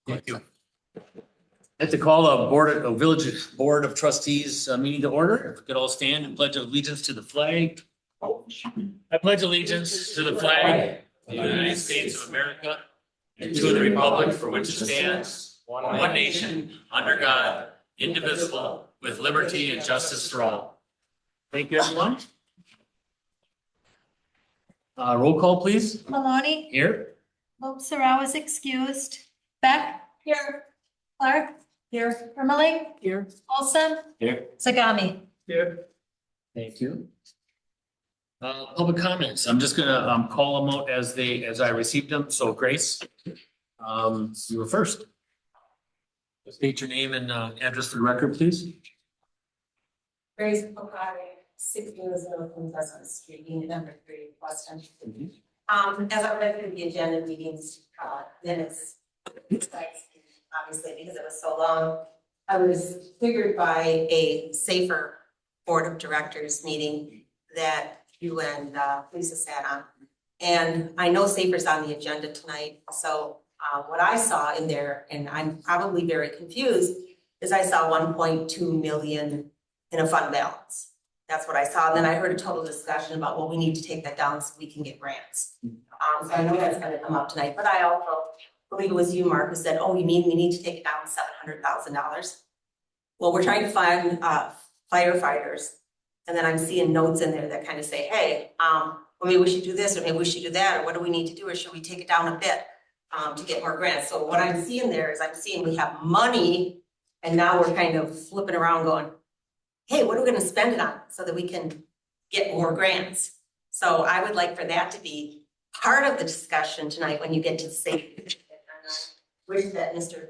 Thank you. I'd like to call a Village Board of Trustees meeting to order. If we could all stand and pledge allegiance to the flag. I pledge allegiance to the flag of the United States of America and to the republic for which it stands, one nation, under God, indivisible, with liberty and justice for all. Thank you, everyone. Roll call, please. Maloney. Here. Hope Sarah is excused. Beck. Here. Clark. Here. Ermeling. Here. Olson. Here. Zagami. Here. Thank you. Public comments. I'm just gonna call them out as I received them. So Grace, you were first. State your name and address for the record, please. Grace Pocari, 6 years old from Pleasant Street, unit number 3, Weston. As I read through the agenda meetings, minutes, obviously because it was so long, I was triggered by a safer board of directors meeting that you and Lisa sat on. And I know safer's on the agenda tonight, so what I saw in there, and I'm probably very confused, is I saw 1.2 million in a fund balance. That's what I saw. And then I heard a total discussion about, well, we need to take that down so we can get grants. So I know that's gonna come up tonight, but I also believe it was you, Mark, who said, oh, you mean we need to take it down $700,000? Well, we're trying to find firefighters. And then I'm seeing notes in there that kind of say, hey, well, maybe we should do this, or maybe we should do that, or what do we need to do, or should we take it down a bit to get more grants? So what I'm seeing there is I'm seeing we have money, and now we're kind of flipping around going, hey, what are we gonna spend it on so that we can get more grants? So I would like for that to be part of the discussion tonight when you get to the safety. I wish that Mr.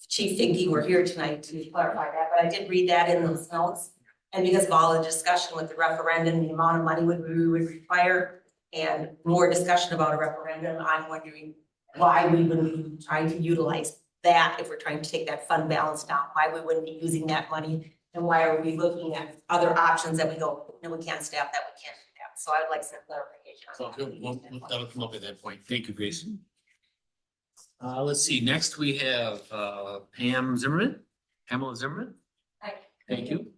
Chief Finke were here tonight to clarify that, but I did read that in those notes. And because of all the discussion with the referendum, the amount of money we would require, and more discussion about a referendum, I'm wondering why we wouldn't be trying to utilize that if we're trying to take that fund balance down, why we wouldn't be using that money, and why are we looking at other options that we go, no, we can't staff that, we can't do that. So I would like some clarification. So that'll come up at that point. Thank you, Grace. Let's see. Next we have Pamela Zimmerman. Hi. Thank you.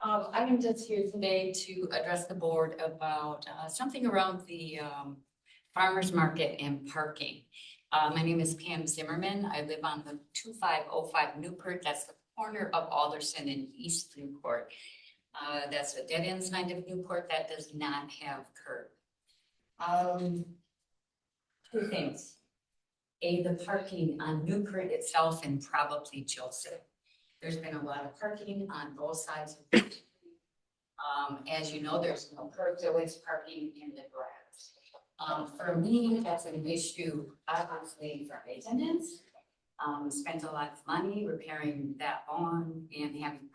I'm just here today to address the board about something around the farmers market and parking. My name is Pam Zimmerman. I live on the 2505 Newport. That's the corner of Alderson and East Newport. That's a dead end sign of Newport that does not have curb. Two things. The parking on Newport itself and probably Joseph. There's been a lot of parking on both sides of the street. As you know, there's no curb, there is parking in the grass. For me, that's an issue, obviously, for maintenance. Spent a lot of money repairing that lawn and having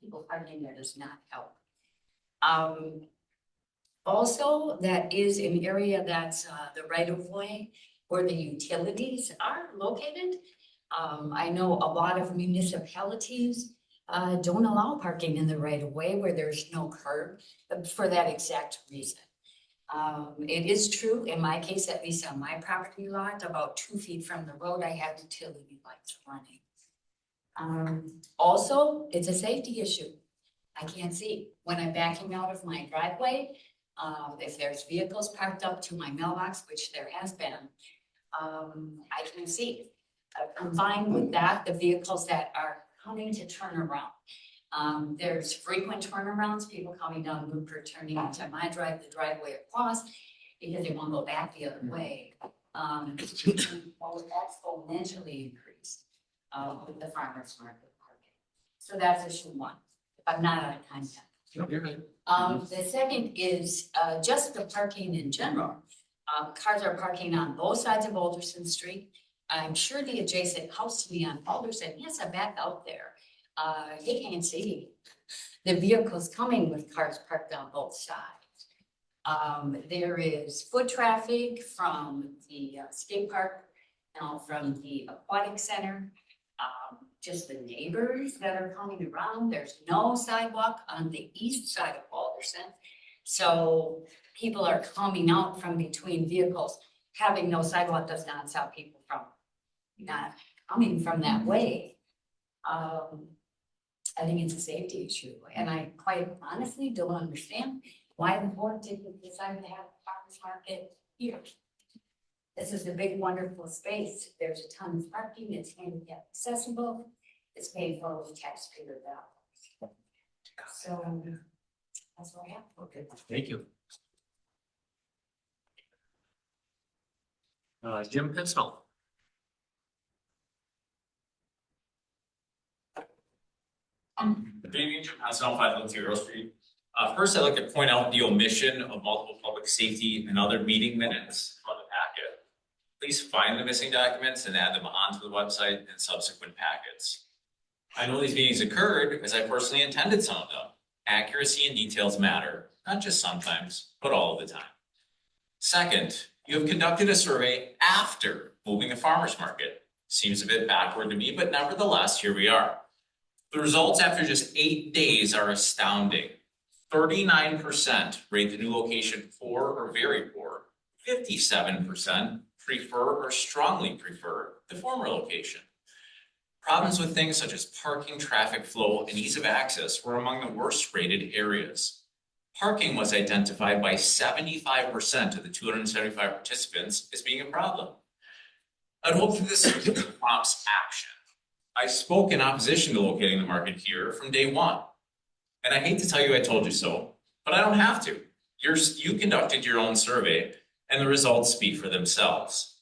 people parking there does not help. Also, that is an area that's the right of way where the utilities are located. I know a lot of municipalities don't allow parking in the right of way where there's no curb for that exact reason. It is true, in my case, at least on my property lot, about 2 feet from the road, I have utility lights running. Also, it's a safety issue. I can't see when I'm backing out of my driveway. If there's vehicles parked up to my mailbox, which there has been, I can see. Combined with that, the vehicles that are coming to turn around. There's frequent turnarounds, people coming down Newport, turning into my the driveway across, because they won't go back the other way. Will exponentially increase with the farmers market parking. So that's issue one, if I'm not out of time yet. The second is just the parking in general. Cars are parking on both sides of Alderson Street. I'm sure the adjacent house to me on Alderson, yes, I'm back out there. You can't see the vehicles coming with cars parked on both sides. There is foot traffic from the skate park, from the aquatic center, just the neighbors that are coming around. There's no sidewalk on the east side of Alderson. So people are coming out from between vehicles. Having no sidewalk does not stop people from not coming from that way. I think it's a safety issue, and I quite honestly don't understand why the board didn't decide to have a farmer's market here. This is a big, wonderful space. There's a ton of parking, it's handicap accessible, it's paid for with taxpayer dollars. So that's what I have. Okay, thank you. Jim Pinstall. Good evening, Jim Hassel, 502 Earl Street. First, I'd like to point out the omission of multiple public safety and other meeting minutes from the packet. Please find the missing documents and add them onto the website and subsequent packets. I know these meetings occurred as I personally attended some of them. Accuracy and details matter, not just sometimes, but all of the time. Second, you have conducted a survey after moving the farmer's market. Seems a bit backward to me, but nevertheless, here we are. The results after just 8 days are astounding. 39% rate the new location poor or very poor. 57% prefer or strongly prefer the former location. Problems with things such as parking, traffic flow, and ease of access were among the worst rated areas. Parking was identified by 75% of the 275 participants as being a problem. I'd hope that this prompts action. I spoke in opposition to locating the market here from day one. And I hate to tell you I told you so, but I don't have to. You conducted your own survey, and the results speak for themselves.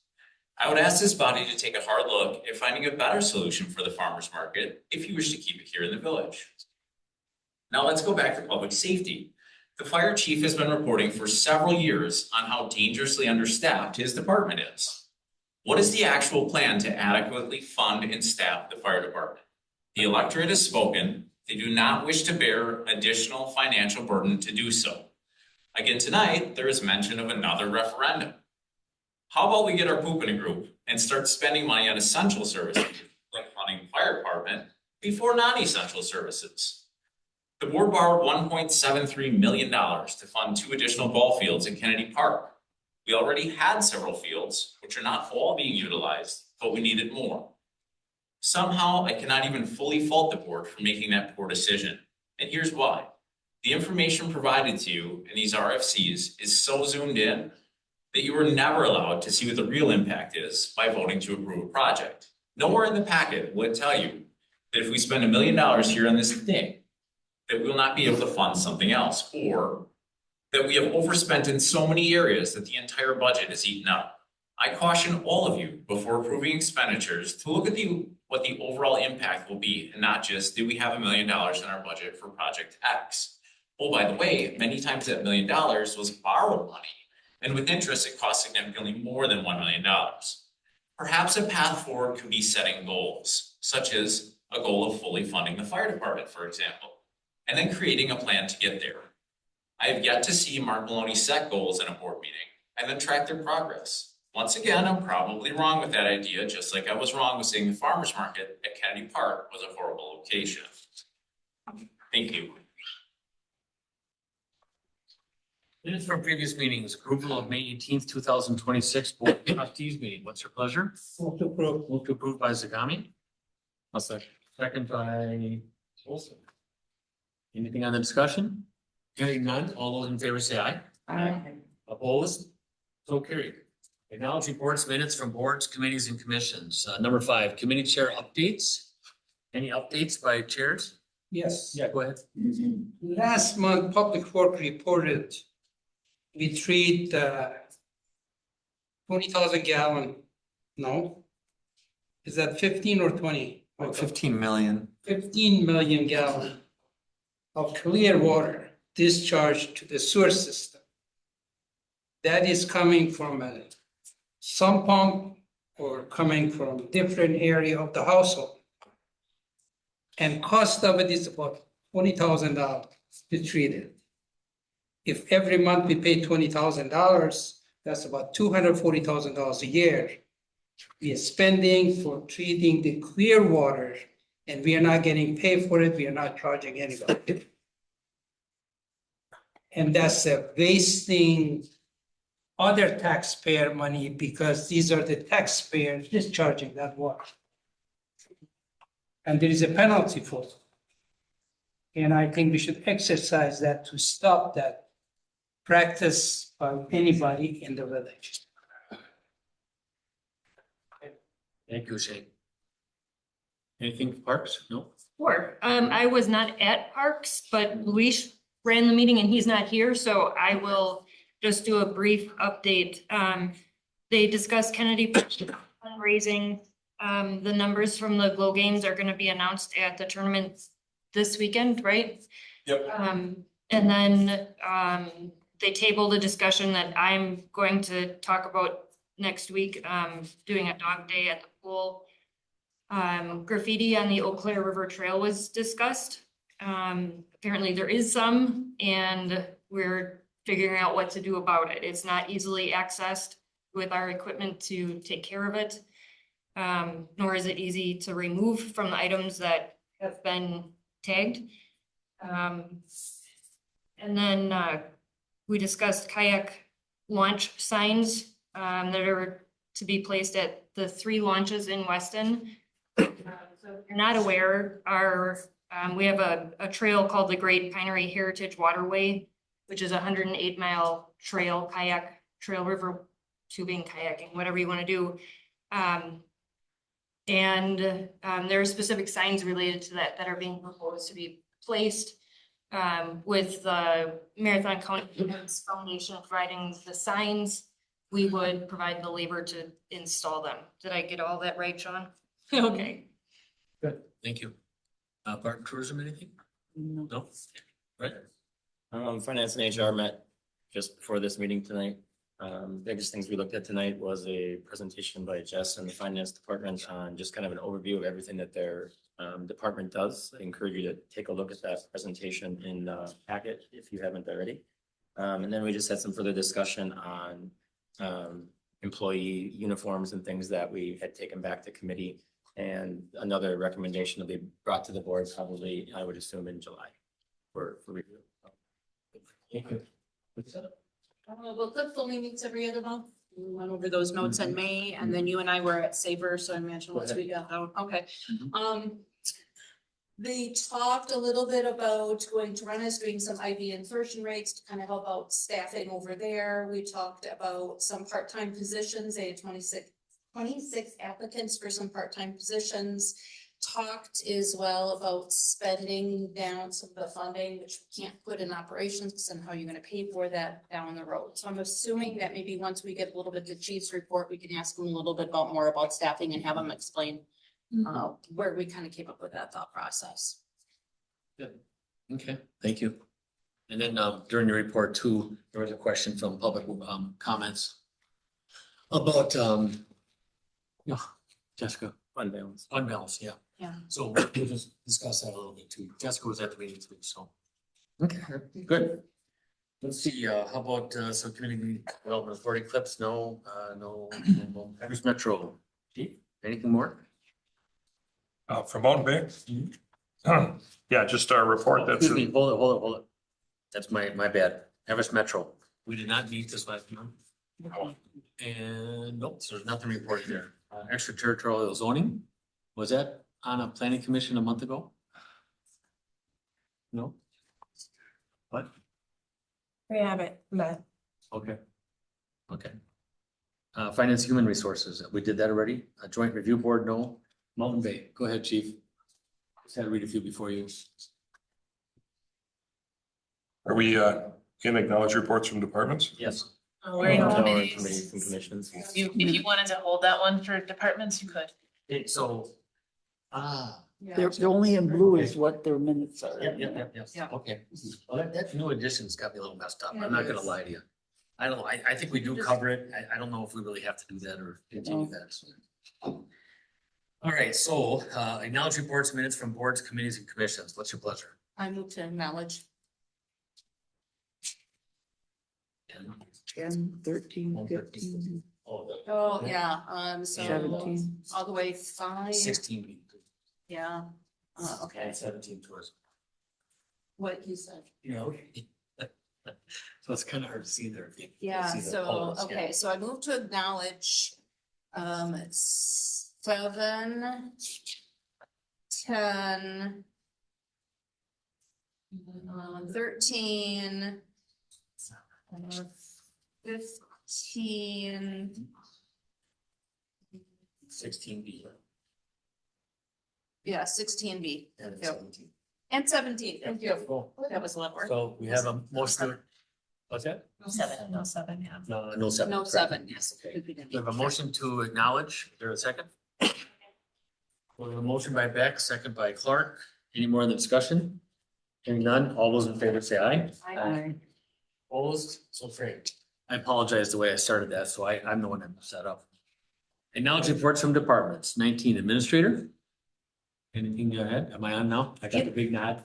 I would ask this body to take a hard look at finding a better solution for the farmer's market if you wish to keep it here in the village. Now let's go back to public safety. The fire chief has been reporting for several years on how dangerously understaffed his department is. What is the actual plan to adequately fund and staff the fire department? The electorate has spoken. They do not wish to bear additional financial burden to do so. Again tonight, there is mention of another referendum. How about we get our poop in a group and start spending money on essential services like funding the fire department before non-essential services? The board borrowed $1.73 million to fund 2 additional ball fields at Kennedy Park. We already had several fields, which are not all being utilized, but we needed more. Somehow, I cannot even fully fault the board for making that poor decision. And here's why. The information provided to you in these RFCs is so zoomed in that you were never allowed to see what the real impact is by voting to approve a project. Nowhere in the packet will it tell you that if we spend $1 million here on this thing, that we will not be able to fund something else, or that we have overspent in so many areas that the entire budget is eaten up. I caution all of you before approving expenditures to look at what the overall impact will be, and not just, do we have $1 million in our budget for project X? Oh, by the way, many times that $1 million was borrowed money, and with interest, it cost significantly more than $1 million. Perhaps a path forward could be setting goals, such as a goal of fully funding the fire department, for example, and then creating a plan to get there. I have yet to see Mark Maloney set goals in a board meeting and then track their progress. Once again, I'm probably wrong with that idea, just like I was wrong with saying the farmer's market at Kennedy Park was a horrible location. Thank you. Minutes from previous meetings, approval of May 18th, 2026 Board of Trustees meeting. What's your pleasure? Move to approve. Move to approve by Zagami. I'll second. Second by Olson. Anything on the discussion? Hearing none, all those in favor say aye. Aye. Opposed? So carried. Acknowledge reports, minutes from boards, committees, and commissions. Number 5, committee chair updates. Any updates by chairs? Yes. Yeah, go ahead. Last month, Public Work reported we treat 20,000 gallon, no? Is that 15 or 20? Like 15 million. 15 million gallon of clear water discharged to the sewer system. That is coming from a sump pump or coming from different area of the household. And cost of it is about $20,000 to treat it. If every month we pay $20,000, that's about $240,000 a year. We are spending for treating the clear water, and we are not getting paid for it. We are not charging anybody. And that's a wasting other taxpayer money because these are the taxpayers discharging that water. And there is a penalty for it. And I think we should exercise that to stop that practice by anybody in the village. Thank you, Shane. Anything for parks? No? Sure. I was not at Parks, but Luis ran the meeting and he's not here, so I will just do a brief update. They discussed Kennedy fundraising. The numbers from the Glow Games are gonna be announced at the tournament this weekend, right? Yep. And then, they tabled a discussion that I'm going to talk about next week, doing a dog day at the pool. Graffiti on the Eau Claire River Trail was discussed. Apparently there is some, and we're figuring out what to do about it. It's not easily accessed with our equipment to take care of it. Nor is it easy to remove from the items that have been tagged. And then, we discussed kayak launch signs, that are to be placed at the 3 launches in Weston. So if you're not aware, we have a trail called the Great Pinery Heritage Waterway, which is a 108-mile trail, kayak, trail, river tubing, kayaking, whatever you want to do. There are specific signs related to that are being proposed to be placed. With the Marathon County Foundation providing the signs, we would provide the labor to install them. Did I get all that right, Sean? Okay. Good. Thank you. Park and tourism, anything? No? Right? Finance and HR met just before this meeting tonight. Biggest things we looked at tonight was a presentation by Jess and the finance department on just kind of an overview of everything that their department does. I encourage you to take a look at that presentation in the packet if you haven't already. And then we just had some further discussion on employee uniforms and things that we had taken back to committee. And another recommendation will be brought to the board probably, I would assume, in July for review. Thank you. Well, Cliff only meets every other month. We went over those notes in May, and then you and I were at Saber, so I imagine once we got out, okay. They talked a little bit about going to Rennes, doing some IB insertion rates to kind of help out staffing over there. We talked about some part-time positions. They had 26 applicants for some part-time positions. Talked as well about spending down some of the funding, which we can't put in operations, and how you're gonna pay for that down the road. So I'm assuming that maybe once we get a little bit of the chief's report, we can ask them a little bit more about staffing and have them explain where we kind of came up with that thought process. Good. Okay, thank you. And then during your report too, there was a question from public comments about Jessica. Fund balance. Unbalanced, yeah. Yeah. So we'll just discuss that a little bit too. Jessica was at the meeting too, so. Okay, good. Let's see, how about some community development authority clips? No, no. Everest Metro. Chief, anything more? From Mountain Bay? Yeah, just our report that's, Excuse me, hold it. That's my bad. Everest Metro. We did not meet this last month. And nope, so there's nothing reported there. Extraterritorial zoning, was that on a planning commission a month ago? No? What? We have it, Okay. Finance human resources, we did that already. A joint review board, no. Mountain Bay, go ahead, chief. Just had to read a few before you. are we in acknowledge reports from departments? Yes. We're in No, committees. committees and commissions. If you wanted to hold that one for departments, you could. So, They're only in blue is what their minutes are. Yep. Yeah. Okay. Well, that new edition's got me a little messed up. I'm not gonna lie to you. I don't know. I think we do cover it. I don't know if we really have to do that or continue that. So. All right, so acknowledge reports, minutes from boards, committees and commissions. What's your pleasure? I move to acknowledge. 10, 13, 15, Oh, yeah, so 17. all the way 5. 16. Yeah, okay, And 17 tours. what you said. You know. So it's kind of hard to see there. if you Yeah, see the so, poles, yeah. okay, so I move to acknowledge, 7, 10, 13, 15, 16B. yeah, 16B. And Yep. 17. And 17, thank you. Cool. That was a lot more. So we have a motion. What's that? No 7, no 7, yeah. No 7. No correct. 7, yes. We have a motion to acknowledge. Is there a second? We have a motion by Beck, second by Clark. Any more in the discussion? Hearing none, all those in favor say aye. I, Opposed, so carried. I apologize the way I started that, so I'm the one that messed that up. Acknowledge reports from departments. 19 administrator. Anything go ahead? Am I on now? I got the big nod.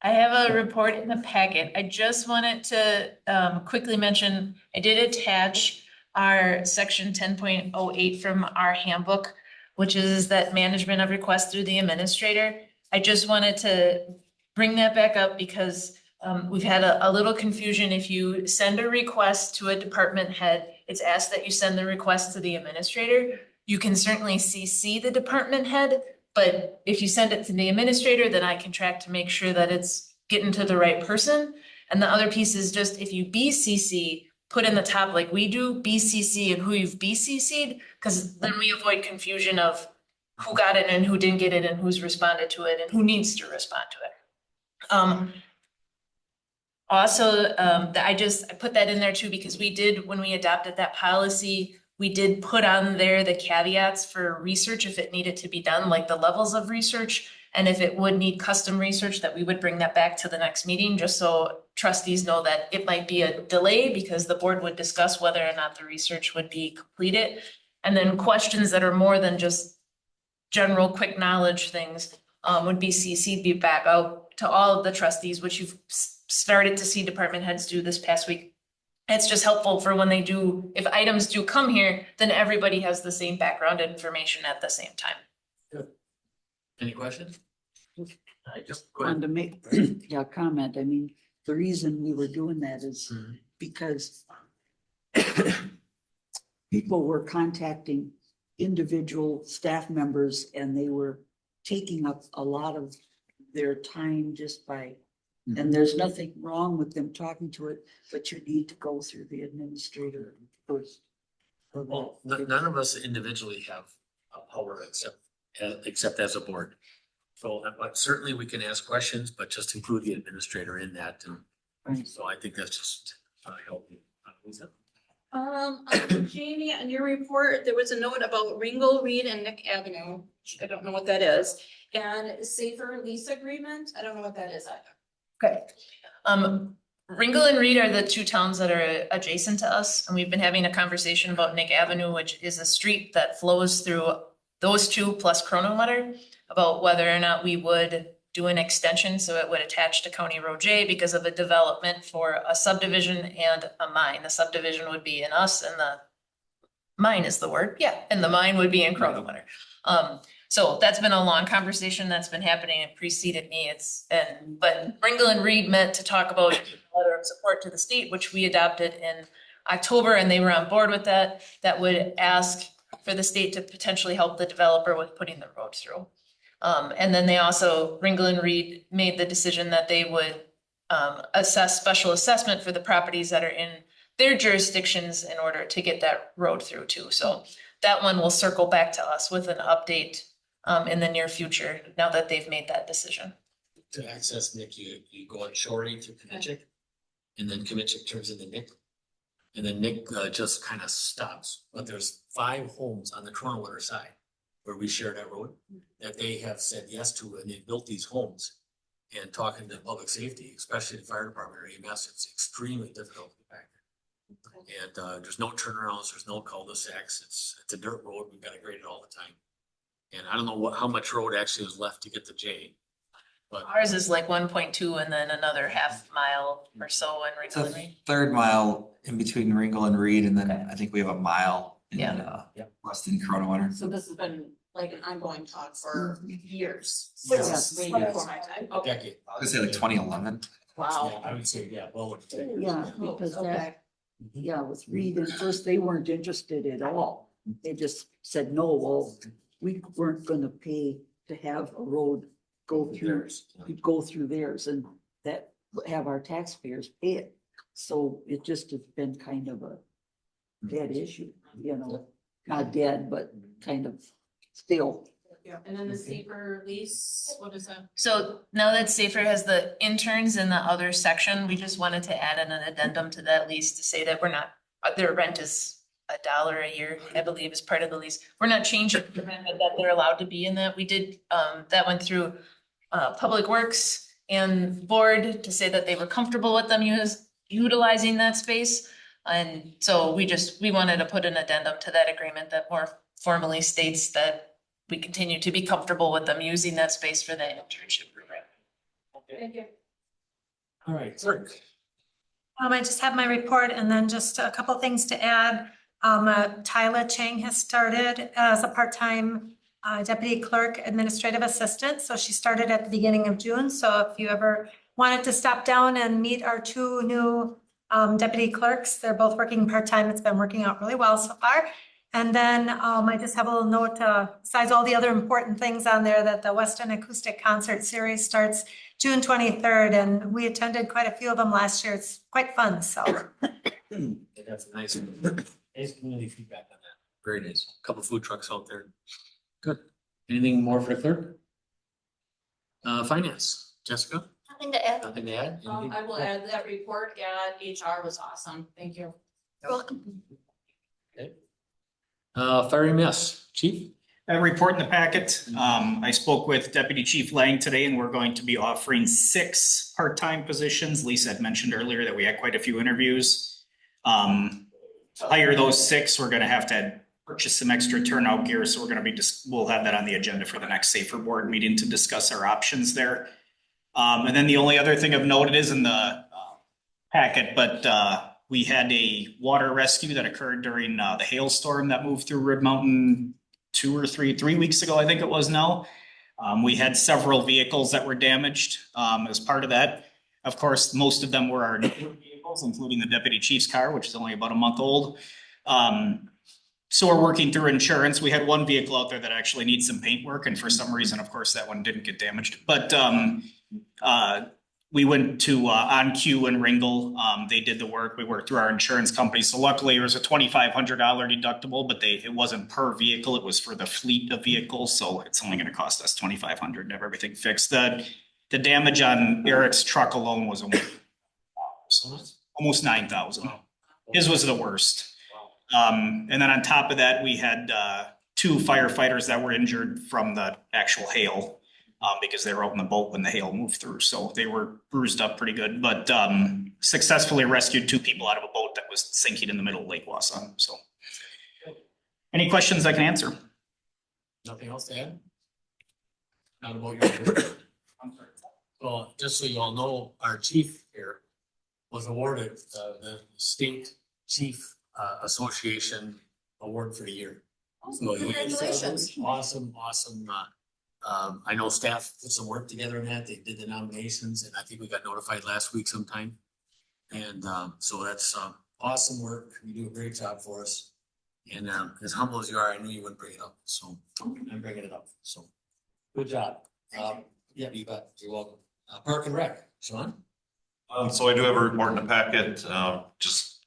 I have a report in the packet. I just wanted to quickly mention, I did attach our section 10.08 from our handbook, which is that management of requests through the administrator. I just wanted to bring that back up because we've had a little confusion. If you send a request to a department head, it's asked that you send the request to the administrator. You can certainly CC the department head, but if you send it to the administrator, then I can track to make sure that it's getting to the right person. And the other piece is just if you BCC, put in the top like we do, BCC and who you've BCC'd, because then we avoid confusion of who got it and who didn't get it and who's responded to it and who needs to respond to it. Also, I put that in there too, because we did, when we adopted that policy, we did put on there the caveats for research if it needed to be done, like the levels of research. And if it would need custom research, that we would bring that back to the next meeting, just so trustees know that it might be a delay because the board would discuss whether or not the research would be completed. And then questions that are more than just general quick knowledge things would be CC'd be back out to all of the trustees, which you've started to see department heads do this past week. It's just helpful for when they do, if items do come here, then everybody has the same background information at the same time. Any questions? I just go ahead. wanted to make, yeah, comment. I mean, the reason we were doing that is because people were contacting individual staff members and they were taking up a lot of their time just by, and there's nothing wrong with them talking to it, but you need to go through the administrator first. Well, none of us individually have power except as a board. So, but certainly we can ask questions, but just include the administrator in that. And Right. so I think that's just helpful. Lisa? Jamie, on your report, there was a note about Ringle, Reed and Nick Avenue. I don't know what that is. And safer lease agreement. I don't know what that is either. Okay. Ringle and Reed are the two towns that are adjacent to us, and we've been having a conversation about Nick Avenue, which is a street that flows through those two plus Croninwater, about whether or not we would do an extension so it would attach to County Road J because of a development for a subdivision and a mine. The subdivision would be in us and the mine is the word, yeah, and the mine would be in Croninwater. So that's been a long conversation that's been happening and preceded me. But Ringle and Reed met to talk about a letter of support to the state, which we adopted in October, and they were on board with that. That would ask for the state to potentially help the developer with putting the road through. And then they also, Ringle and Reed made the decision that they would assess special assessment for the properties that are in their jurisdictions in order to get that road through too. So that one will circle back to us with an update in the near future, now that they've made that decision. To access Nick, you go on Shorey to Comanchic, and then Comanchic turns into Nick. And then Nick just kind of stops, but there's 5 homes on the Croninwater side where we share that road that they have said yes to, and they built these homes. And talking to public safety, especially the fire department or EMS, it's extremely difficult to get back there. And there's no turnarounds, there's no cul-de-sacs, it's a dirt road, we've got to grade it all the time. And I don't know how much road actually was left to get to J. But Ours is like 1.2 and then another half mile or so in It's Ringle and a Reed. third mile in between Ringle and Reed, and then I think we have a mile in Yeah. Weston, Croninwater. So this has been like an ongoing talk for years. Yes. Way before my time. Okay. decade. I was gonna say like 2011. Wow. I would say, yeah, well. Yeah, because Okay. that, yeah, with Reed, at first they weren't interested at all. They just said, no, well, we weren't gonna pay to have a road go through, go through theirs and that have our taxpayers pay it. So it just has been kind of a dead issue, you know, not dead, but kind of still. Yeah, and then the safer lease, what is that? So now that Safer has the interns in the other section, we just wanted to add an addendum to that lease to say that we're not, their rent is $1 a year, I believe, is part of the lease. We're not changing the rent, but that they're allowed to be in that. We did, that went through Public Works and Board to say that they were comfortable with them utilizing that space. And so we wanted to put an addendum to that agreement that more formally states that we continue to be comfortable with them using that space for the internship program. Thank you. All right, clerk. I just have my report and then just a couple things to add. Tyler Chang has started as a part-time deputy clerk administrative assistant. So she started at the beginning of June. So if you ever wanted to stop down and meet our two new deputy clerks, they're both working part-time. It's been working out really well so far. And then I just have a little note, besides all the other important things on there, that the Weston Acoustic Concert Series starts June 23rd, and we attended quite a few of them last year. It's quite fun, so. That's a nice community feedback on that. Very nice. Couple food trucks out there. Good. Anything more for the clerk? Finance, Jessica? Nothing to add. Nothing to add? Anything? I will add that report, HR was awesome, thank you. You're welcome. Okay. Fire EMS, chief? A report in the packet. I spoke with Deputy Chief Lang today and we're going to be offering 6 part-time positions. Lisa had mentioned earlier that we had quite a few interviews. To hire those 6, we're gonna have to purchase some extra turnout gear. So we're gonna be we'll have that on the agenda for the next Safer Board meeting to discuss our options there. And then the only other thing I've noted is in the packet, but we had a water rescue that occurred during the hailstorm that moved through Red Mountain 2 or 3 weeks ago, I think it was now. We had several vehicles that were damaged as part of that. Of course, most of them were our newer vehicles, including the deputy chief's car, which is only about a month old. So we're working through insurance. We had one vehicle out there that actually needs some paint work, and for some reason, of course, that one didn't get damaged. But we went to On-Q and Ringle. They did the work. We worked through our insurance company. So luckily it was a $2,500 deductible, but it wasn't per vehicle. It was for the fleet of vehicles. So it's only going to cost us $2,500 to have everything fixed. The damage on Eric's truck alone was almost $9,000. His was the worst. And then on top of that, we had 2 firefighters that were injured from the actual hail. Because they were out in the boat when the hail moved through. So they were bruised up pretty good, but successfully rescued 2 people out of a boat that was sinking in the middle of Lake Wausau. So any questions I can answer? Nothing else to add? Not about your. Well, just so you all know, our chief here was awarded the State Chief Association Award for the year. So Congratulations. Awesome. I know staff put some work together on that. They did the nominations and I think we got notified last week sometime. And so that's awesome work. You do a great job for us. And as humble as you are, I knew you wouldn't bring it up. So I'm bringing it up. So good job. Yeah, you bet. You're welcome. Park and Rec, Sean? So I do have a report in the packet. Just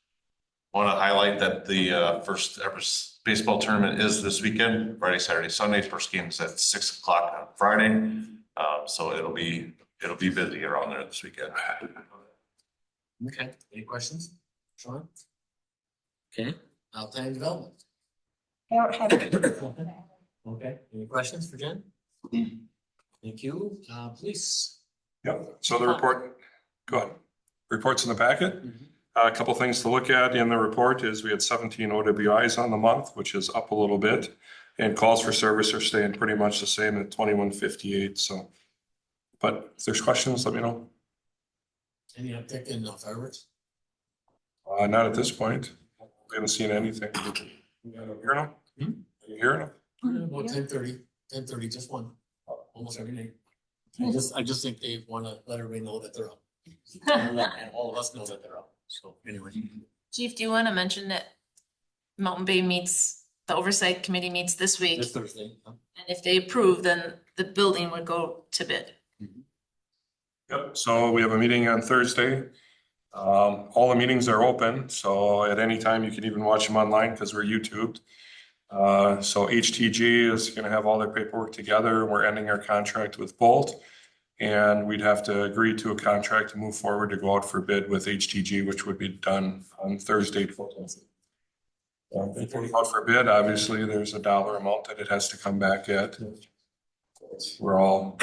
want to highlight that the first ever baseball tournament is this weekend, Friday, Saturday, Sunday. First game is at 6 o'clock on Friday. So it'll be busy around there this weekend. Okay, any questions, Sean? Okay, plan development. I don't have it. Okay, any questions for Jen? Thank you. Police. Yep, so the report, go ahead. Reports in the packet. A couple things to look at in the report is we had 17 OWIs on the month, which is up a little bit. And calls for service are staying pretty much the same at 2158. So, but if there's questions, let me know. Any uptick in fireworks? Not at this point. We haven't seen anything. You hear them? Are you hearing them? About 10:30, just one, almost every day. I just think they want to let everybody know that they're up. And all of us know that they're up, so anyway. Chief, do you want to mention that Mountain Bay meets, the oversight committee meets this week? This Thursday. And if they approve, then the building would go to bid. Yep, so we have a meeting on Thursday. All the meetings are open, so at any time you can even watch them online because we're YouTubed. So HTG is gonna have all their paperwork together. We're ending our contract with Bolt. And we'd have to agree to a contract to move forward to go out for bid with HTG, which would be done on Thursday. If we go out for bid, obviously, there's a dollar amount that it has to come back at. We're all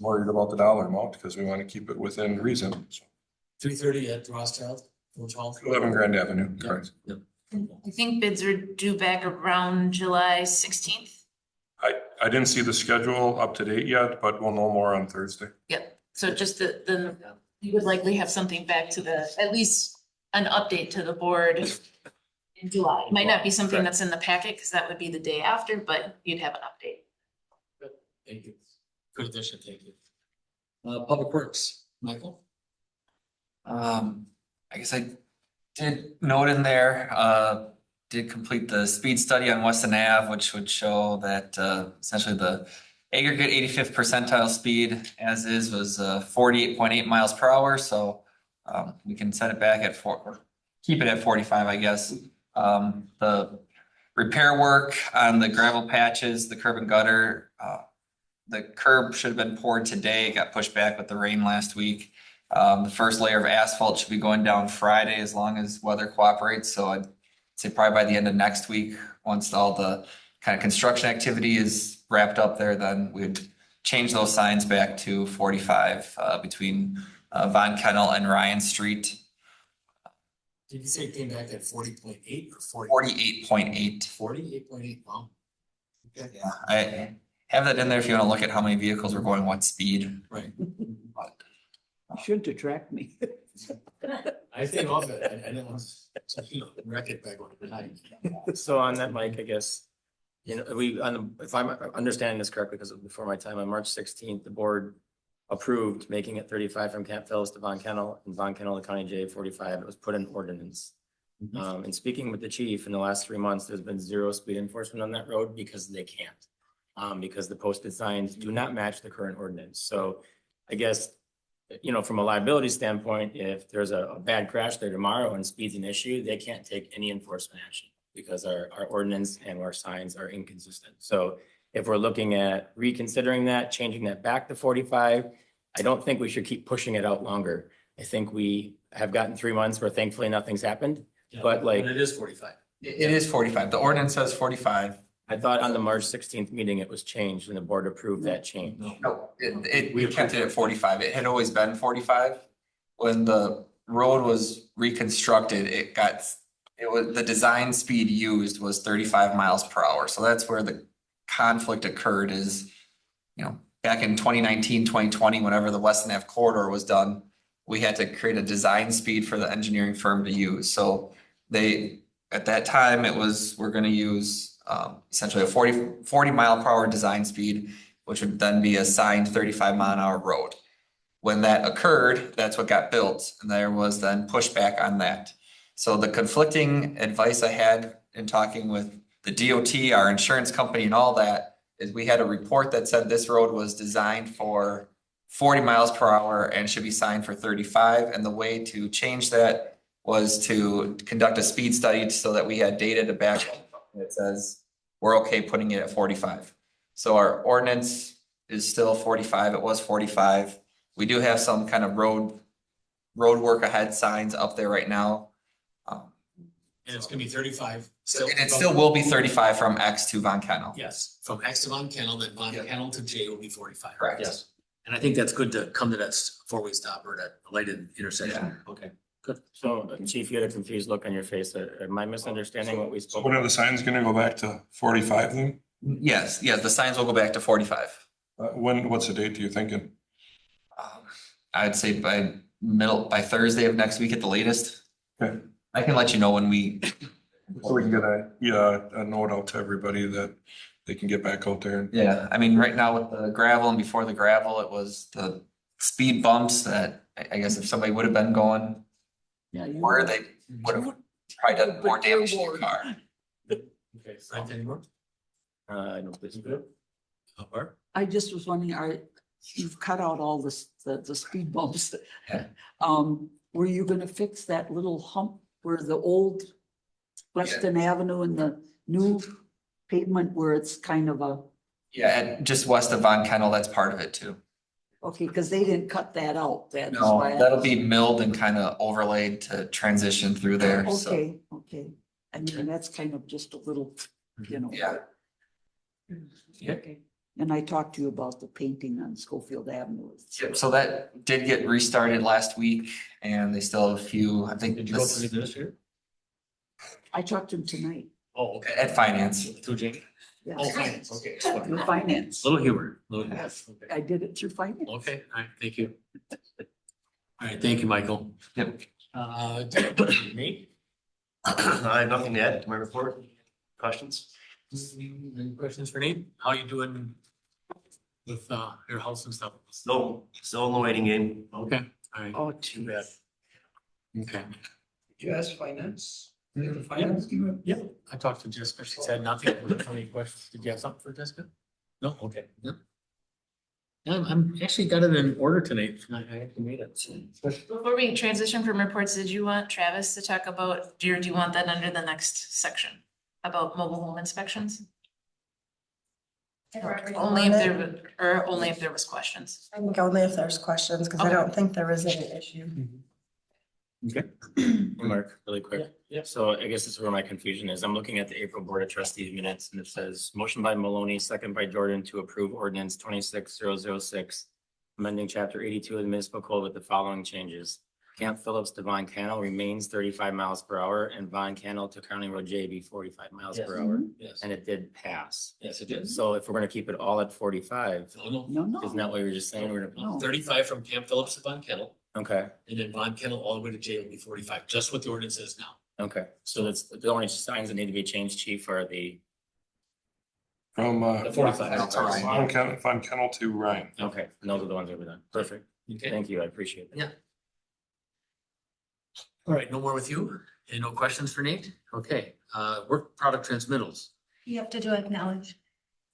worried about the dollar amount because we want to keep it within reason. 3:30 at Rothschild, Village Hall. 11 Grand Avenue, correct. Yep. I think bids are due back around July 16th. I didn't see the schedule up to date yet, but we'll know more on Thursday. Yep, so just then you would likely have something back to at least an update to the board in July. It might not be something that's in the packet, because that would be the day after, but you'd have an update. Thank you. Good addition, thank you. Public Works, Michael? I guess I did note in there, did complete the speed study on Weston Ave, which would show that essentially the aggregate 85th percentile speed as is was 48.8 miles per hour. So we can set it back at keep it at 45, I guess. The repair work on the gravel patches, the curb and gutter, the curb should have been poured today. It got pushed back with the rain last week. The first layer of asphalt should be going down Friday as long as weather cooperates. So I'd say probably by the end of next week, once all the kind of construction activity is wrapped up there, then we'd change those signs back to 45 between Von Kennel and Ryan Street. Did you say it came back at 40.8 or 48.8. 48.8, wow. Okay. Yeah, I have that in there if you want to look at how many vehicles were going what speed. Right. You shouldn't attract me. I think of it, I didn't want to, wreck it back on the night. So on that, Mike, I guess, if I'm understanding this correctly, because before my time, on March 16th, the board approved making it 35 from Camp Phillips to Von Kennel and Von Kennel to County J 45. It was put in ordinance. And speaking with the chief in the last 3 months, there's been zero speed enforcement on that road because they can't. Because the posted signs do not match the current ordinance. So I guess, from a liability standpoint, if there's a bad crash there tomorrow and speed's an issue, they can't take any enforcement action because our ordinance and our signs are inconsistent. So if we're looking at reconsidering that, changing that back to 45, I don't think we should keep pushing it out longer. I think we have gotten 3 months where thankfully nothing's happened, but it is 45. It is 45. The ordinance says 45. I thought on the March 16th meeting, it was changed and the board approved that change. No, we kept it at 45. It had always been 45. When the road was reconstructed, the design speed used was 35 miles per hour. So that's where the conflict occurred is, back in 2019, 2020, whenever the Weston Ave corridor was done, we had to create a design speed for the engineering firm to use. So at that time, we're gonna use essentially a 40 mile per hour design speed, which would then be a signed 35 mile an hour road. When that occurred, that's what got built, and there was then pushback on that. So the conflicting advice I had in talking with the DOT, our insurance company and all that, is we had a report that said this road was designed for 40 miles per hour and should be signed for 35. And the way to change that was to conduct a speed study so that we had data to back up. It says we're okay putting it at 45. So our ordinance is still 45. It was 45. We do have some kind of road work ahead signs up there right now. And it's gonna be 35. And it still will be 35 from X to Von Kennel. Yes, from X to Von Kennel, then Von Kennel to J will be 45. Correct. Yes. And I think that's good to come to that four-way stop or that lighted intersection. Okay, good. So Chief, you had a confused look on your face. Am I misunderstanding what we So spoke? when are the signs gonna go back to 45 then? Yes, the signs will go back to 45. What's the date are you thinking? I'd say by Thursday of next week at the latest. Okay. I can let you know when we. So we can get a note out to everybody that they can get back out there. Yeah, I mean, right now with the gravel and before the gravel, it was the speed bumps that I guess if somebody would have been going Yeah. you where would- they would have probably done more damage to your car. Okay, Frank, anymore? I don't think so. Bart? I just was wondering, you've cut out all the speed bumps. Yeah. Were you gonna fix that little hump where the old Weston Avenue and the new pavement where it's kind of a, Yeah, and just west of Von Kennel, that's part of it too. okay, because they didn't cut that out. That's No, why I- that'll be milled and kind of overlaid to transition through there, so. Okay, okay. I mean, that's kind of just a little, you know. Yeah. Okay. And I talked to you about the painting on Schofield Avenue. Yep, so that did get restarted last week and they still have a few, I think. Did you go to the administrator? I talked to him tonight. Oh, okay. At finance. Through Jamie? Yes. Oh, finance, okay. Through finance. Little humor. Little humor. Yes, Okay. I did it through finance. Okay, all right, thank you. All right, thank you, Michael. Yep. Nate? I have nothing to add to my report. Questions? Any questions for Nate? How you doing with your house and stuff? No, still in the waiting game. Okay, all right. Oh, too bad. Okay. You ask finance? Finance? Yeah, I talked to Jessica. She said nothing. Any questions? Did you have something for Jessica? No? Okay. Yep. I'm actually got it in order tonight. I actually made it. Before we transition from reports, did you want Travis to talk about, or do you want that under the next section? About mobile home inspections? Only if there, or only if there was questions? I think only if there's questions, because I don't think there is any issue. Okay. Mark, really quick. Yeah. So I guess this is where my confusion is. I'm looking at the April Board of Trustees minutes and it says motion by Maloney, second by Jordan to approve ordinance 26006. Amending chapter 82 of the municipal code with the following changes. Camp Phillips to Von Cannell remains 35 miles per hour and Von Cannell to County Road J be 45 miles per hour. Yes. And it did pass. Yes, it did. So if we're gonna keep it all at 45, No, No, isn't no. that what you were just saying? We're gonna, No. 35 from Camp Phillips to Von Kennel, okay, and then Von Kennel all the way to J will be 45, just what the ordinance is now. okay. So that's the only signs that need to be changed, chief, are the, From, The 45. Von Kennel to Ryan. okay, and those are the ones that were done. Perfect. Okay. Thank you. I appreciate that. Yeah. All right, no more with you? And no questions for Nate? Okay, work product transmittals. You have to do acknowledge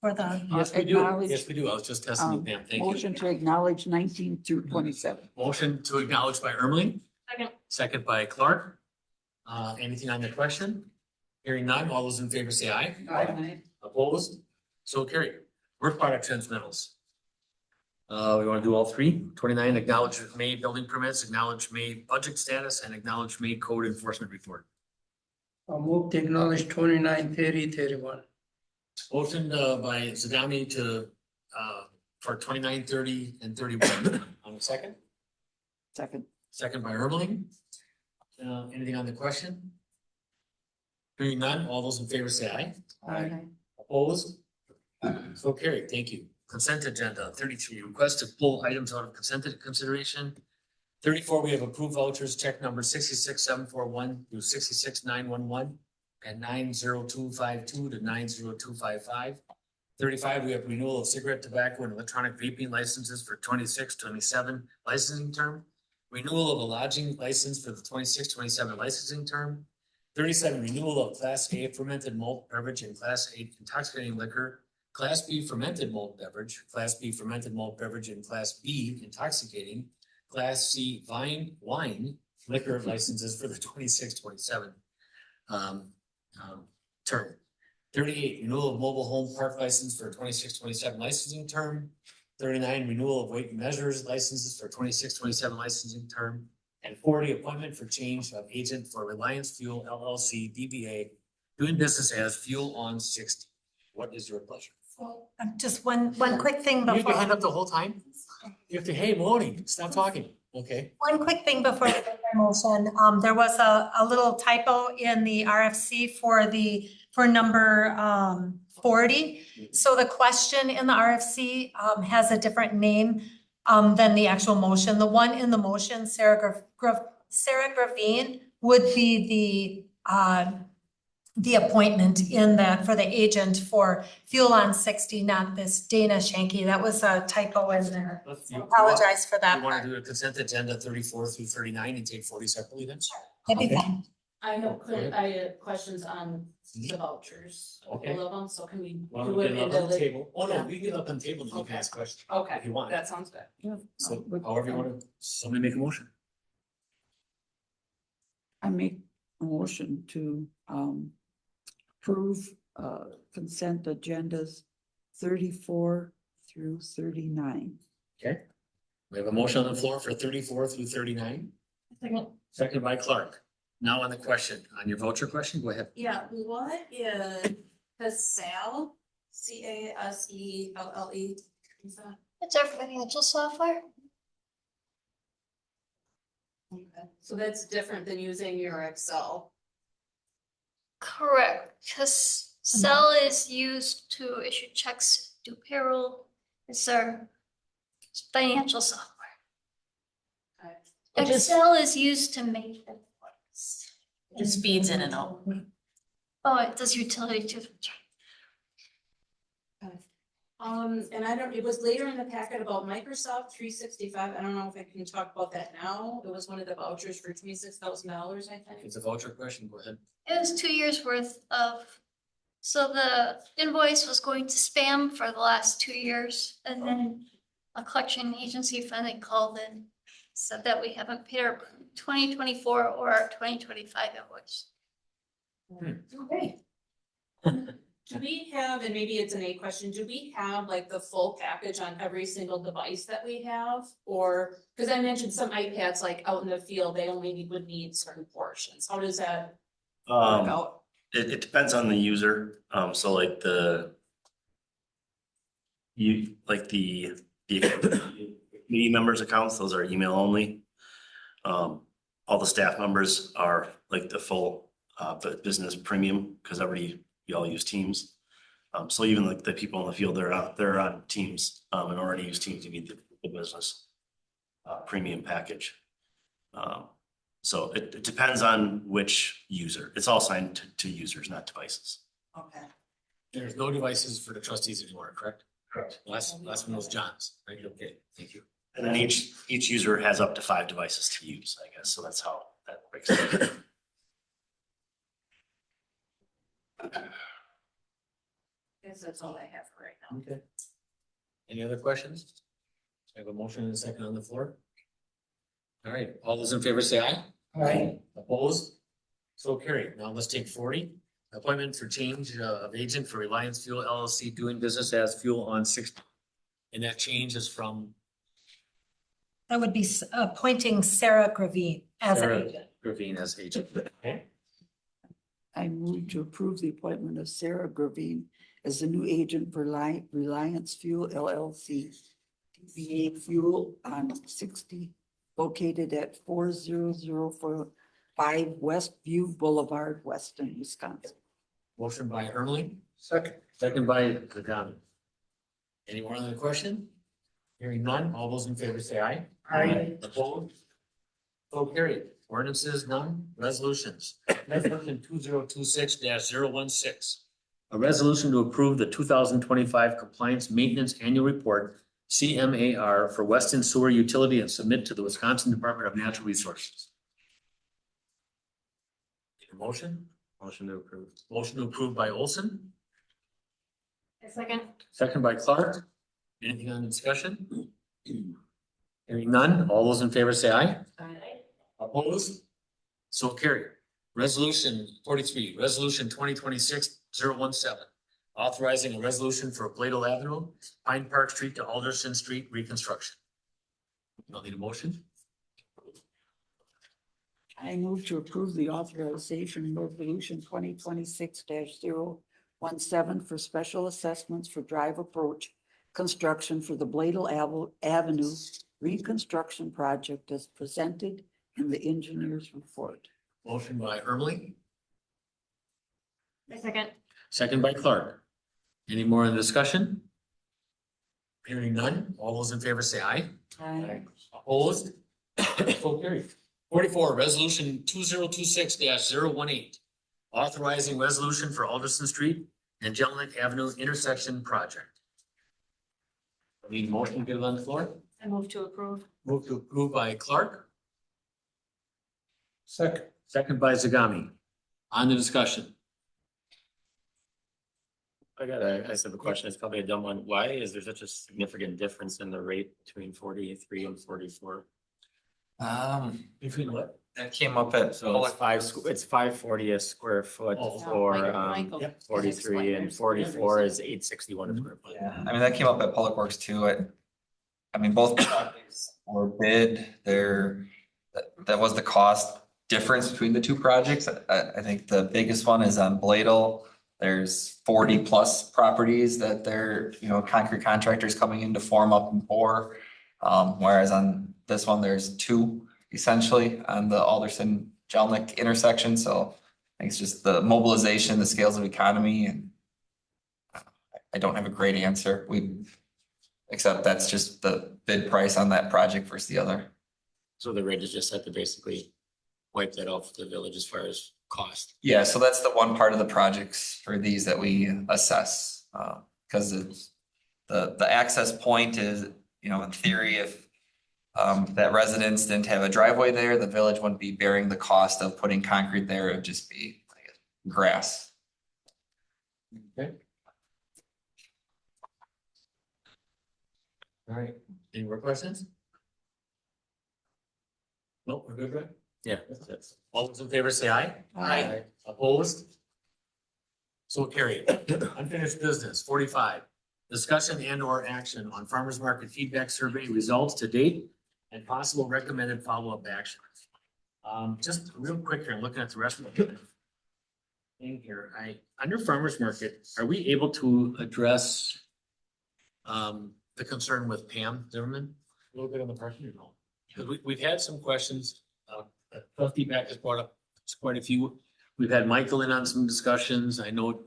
for the, Yes, we do. Acknowledge, Yes, we do. I was just testing you, Pam. Thank you. motion to acknowledge 19 through 27. Motion to acknowledge by Ermeling, Second. second by Clark. Anything on the question? Hearing none, all those in favor say aye. Aye. Opposed? So carried. Work product transmittals. We want to do all three. 29, acknowledge May building permits, acknowledge May budget status, and acknowledge May code enforcement report. I'll move to acknowledge 29, 30, 31. Motion by Zadami to for 29, 30, and 31. On a second. Second. Second by Ermeling. Anything on the question? Hearing none, all those in favor say aye. Aye. Opposed? So carried, thank you. Consent agenda, 33, request to pull items out of consent consideration. 34, we have approved vouchers, check number 66741 through 66911 and 90252 to 90255. 35, we have renewal of cigarette, tobacco, and electronic vaping licenses for 26-27 licensing term. Renewal of a lodging license for the 26-27 licensing term. 37, renewal of Class A fermented malt beverage and Class A intoxicating liquor. Class B fermented malt beverage, Class B fermented malt beverage, and Class B intoxicating. Class C wine liquor licenses for the 26-27 term. 38, renewal of mobile home park license for 26-27 licensing term. 39, renewal of weight and measures licenses for 26-27 licensing term. And 40, appointment for change of agent for Reliance Fuel LLC DBA, doing business as Fuel on 60. What is your pleasure? just one quick thing You have your hand before, up the whole time? You have to, hey, Maloney, stop talking. Okay. one quick thing before we get the motion. There was a little typo in the RFC for number 40. So the question in the RFC has a different name than the actual motion. The one in the motion, Sarah Gravine, would be the the appointment in that for the agent for Fuel on 60, not this Dana Shanky. That was a typo in there. So apologize for that You wanna part. do a consent agenda 34 through 39 and take 40 separately then? That'd be fine. I have Go ahead. I have questions on the vouchers, Okay. all of them, so can we Why do don't we it get in up the on the table? Oh, no, we can get up on the table and you can Okay. ask questions. Okay, If you want. that sounds good. Yeah. So But however you wanna, somebody make a motion. I make a motion to approve consent agendas 34 through 39. Okay. We have a motion on the floor for 34 through 39. Second by Clark. Now on the question, on your voucher question, go ahead. Yeah, what is Casale, CASELLE? Is that? It's our financial software. Okay. So that's different than using your Excel. Correct, because Cell is used to issue checks, do payroll. It's our financial software. Okay. Excel is used to make the reports. Just feeds in and out. Oh, it does utility too. And I don't, it was later in the packet about Microsoft 365. I don't know if I can talk about that now. It was one of the vouchers for $26,000, I think. It's a voucher question, go ahead. It was 2 years worth of, so the invoice was going to spam for the last 2 years. And then a collection agency finally called in, said that we haven't paid our 2024 or our 2025 invoice. Okay. Do we have, and maybe it's an A question, do we have like the full package on every single device that we have? Or, because I mentioned some iPads like out in the field, they only would need certain portions. How does that work out? It depends on the user, so like the committee members' accounts, those are email only. All the staff members are like the full business premium, because you all use Teams. So even like the people in the field, they're on Teams, and already use Teams to meet the business premium package. So it depends on which user. It's all assigned to users, not devices. Okay. There's no devices for the trustees anymore, correct? Correct. Last one was John's, right? Okay, thank you. And then each user has up to 5 devices to use, I guess. So that's how that breaks down. I guess that's all I have for right now. Okay. Any other questions? I have a motion and a second on the floor. All right, all those in favor say aye. Aye. Opposed? So carried. Now let's take 40. Appointment for change of agent for Reliance Fuel LLC doing business as Fuel on 60. And that change is from That would be appointing Sarah Gravine as an Sarah agent. Gravine as agent. Okay. I move to approve the appointment of Sarah Gravine as the new agent for Reliance Fuel LLC. DBA Fuel on 60, located at 40045 Westview Boulevard, Weston, Wisconsin. Motion by Ermeling. Second by Zagami. Any more on the question? Hearing none, all those in favor say aye. Aye. Opposed? So carried. Ordinances, none. Resolutions. Resolution 2026-016. A resolution to approve the 2025 Compliance Maintenance Annual Report, CMAR, for Weston Sewer Utility and submit to the Wisconsin Department of Natural Resources. Need a motion? Motion to approve. Motion to approve by Olson, Second. second by Clark. Anything on discussion? Hearing none, all those in favor say aye. Opposed? So carried. Resolution 43, resolution 2026-017, authorizing a resolution for Bladel Avenue, Pine Park Street to Alderson Street reconstruction. I'll need a motion. I move to approve the authorization resolution 2026-017 for special assessments for drive approach construction for the Bladel Avenue reconstruction project as presented in the engineer's report. Motion by Ermeling, Second. second by Clark. Any more in the discussion? Hearing none, all those in favor say aye. Aye. Opposed? So carried. 44, resolution 2026-018, authorizing resolution for Alderson Street and Jellinek Avenue intersection project. Need a motion to get it on the floor? I move to approve. Move to approve by Clark, Second. second by Zagami. On the discussion. I have a question. It's probably a dumb one. Why is there such a significant difference in the rate between 43 and 44? Between what? That came up at. So it's 540 a square foot Oh, for Michael. Yep. 43 and 44 is 861 a square foot. Yeah, I mean, that came up at Public Works too. I mean, both projects were bid, that was the cost difference between the two projects. I think the biggest one is on Bladel. There's 40 plus properties that they're, concrete contractors coming in to form up and pour. Whereas on this one, there's two essentially on the Alderson Jellinek intersection. So I think it's just the mobilization, the scales of economy, and I don't have a great answer. Except that's just the bid price on that project versus the other. So the rate is just set to basically wipe that off the village as far as cost. Yeah, so that's the one part of the projects for these that we assess, because it's the access point is, in theory, if that residents didn't have a driveway there, the village wouldn't be bearing the cost of putting concrete there. It would just be like grass. Okay. All right, any more questions? No, we're good, right? Yeah, that's. All those in favor say aye. Aye. Opposed? So carried. Unfinished business, 45. Discussion and or action on farmers market feedback survey results to date and possible recommended follow-up actions. Just real quick here, looking at the rest of the thing here, under farmers market, are we able to address the concern with Pam Zimmerman a little bit on the parking or no? Because we've had some questions, trustee back has brought up quite a few. We've had Michael in on some discussions. I know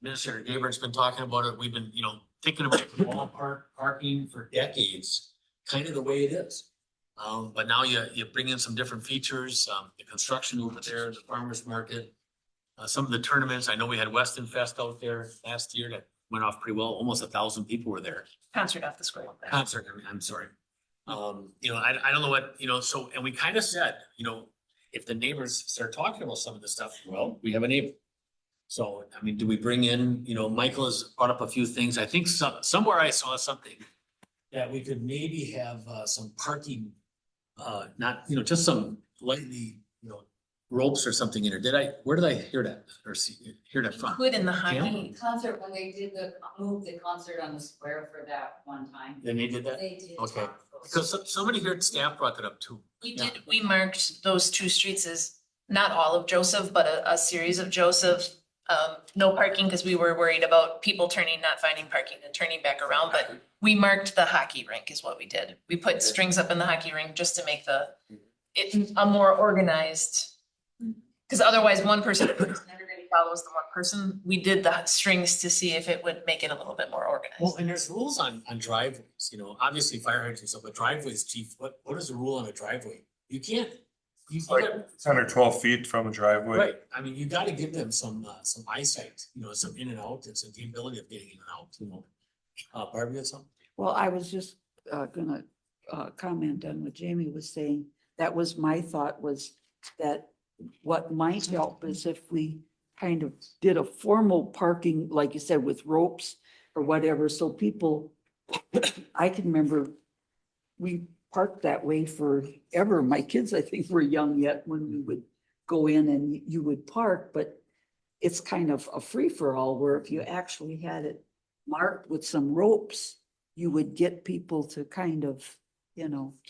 Administrator Gabriel's been talking about it. We've been, thinking about the ballpark parking for decades, kind of the way it is. But now you bring in some different features, the construction over there, the farmers market, some of the tournaments. I know we had Weston Fest out there last year that went off pretty well. Almost 1,000 people were there. Concert off the square. Concert, I'm sorry. I don't know what, so, and we kind of said, if the neighbors start talking about some of this stuff, well, we have a neighbor. So, do we bring in, Michael has brought up a few things. I think somewhere I saw something that we could maybe have some parking, not, just some lightly, ropes or something in there. Where did I hear that or hear that from? Include in the hockey. Concert, when they did moved the concert on the square for that one time. Then they did that? They did. Okay. Because somebody here at staff brought that up too. We marked those two streets as not all of Joseph, but a series of Joseph. No parking because we were worried about people not finding parking and turning back around, but we marked the hockey rink is what we did. We put strings up in the hockey rink just to make it a more organized. Because otherwise one person, everybody follows the one person. We did the strings to see if it would make it a little bit more organized. Well, and there's rules on driveways, obviously fire hydrants, but driveways, chief, what is the rule on a driveway? You can't. It's under 12 feet from a driveway. Right, you gotta give them some eyesight, some in and out, and some capability of getting in and out, Barbie had something? Well, I was just gonna comment on what Jamie was saying. That was my thought, was that what might help is if we kind of did a formal parking, like you said, with ropes or whatever, so people, I can remember we parked that way forever. My kids, I think, were young yet when we would go in and you would park, but it's kind of a free-for-all where if you actually had it marked with some ropes, you would get people to kind of,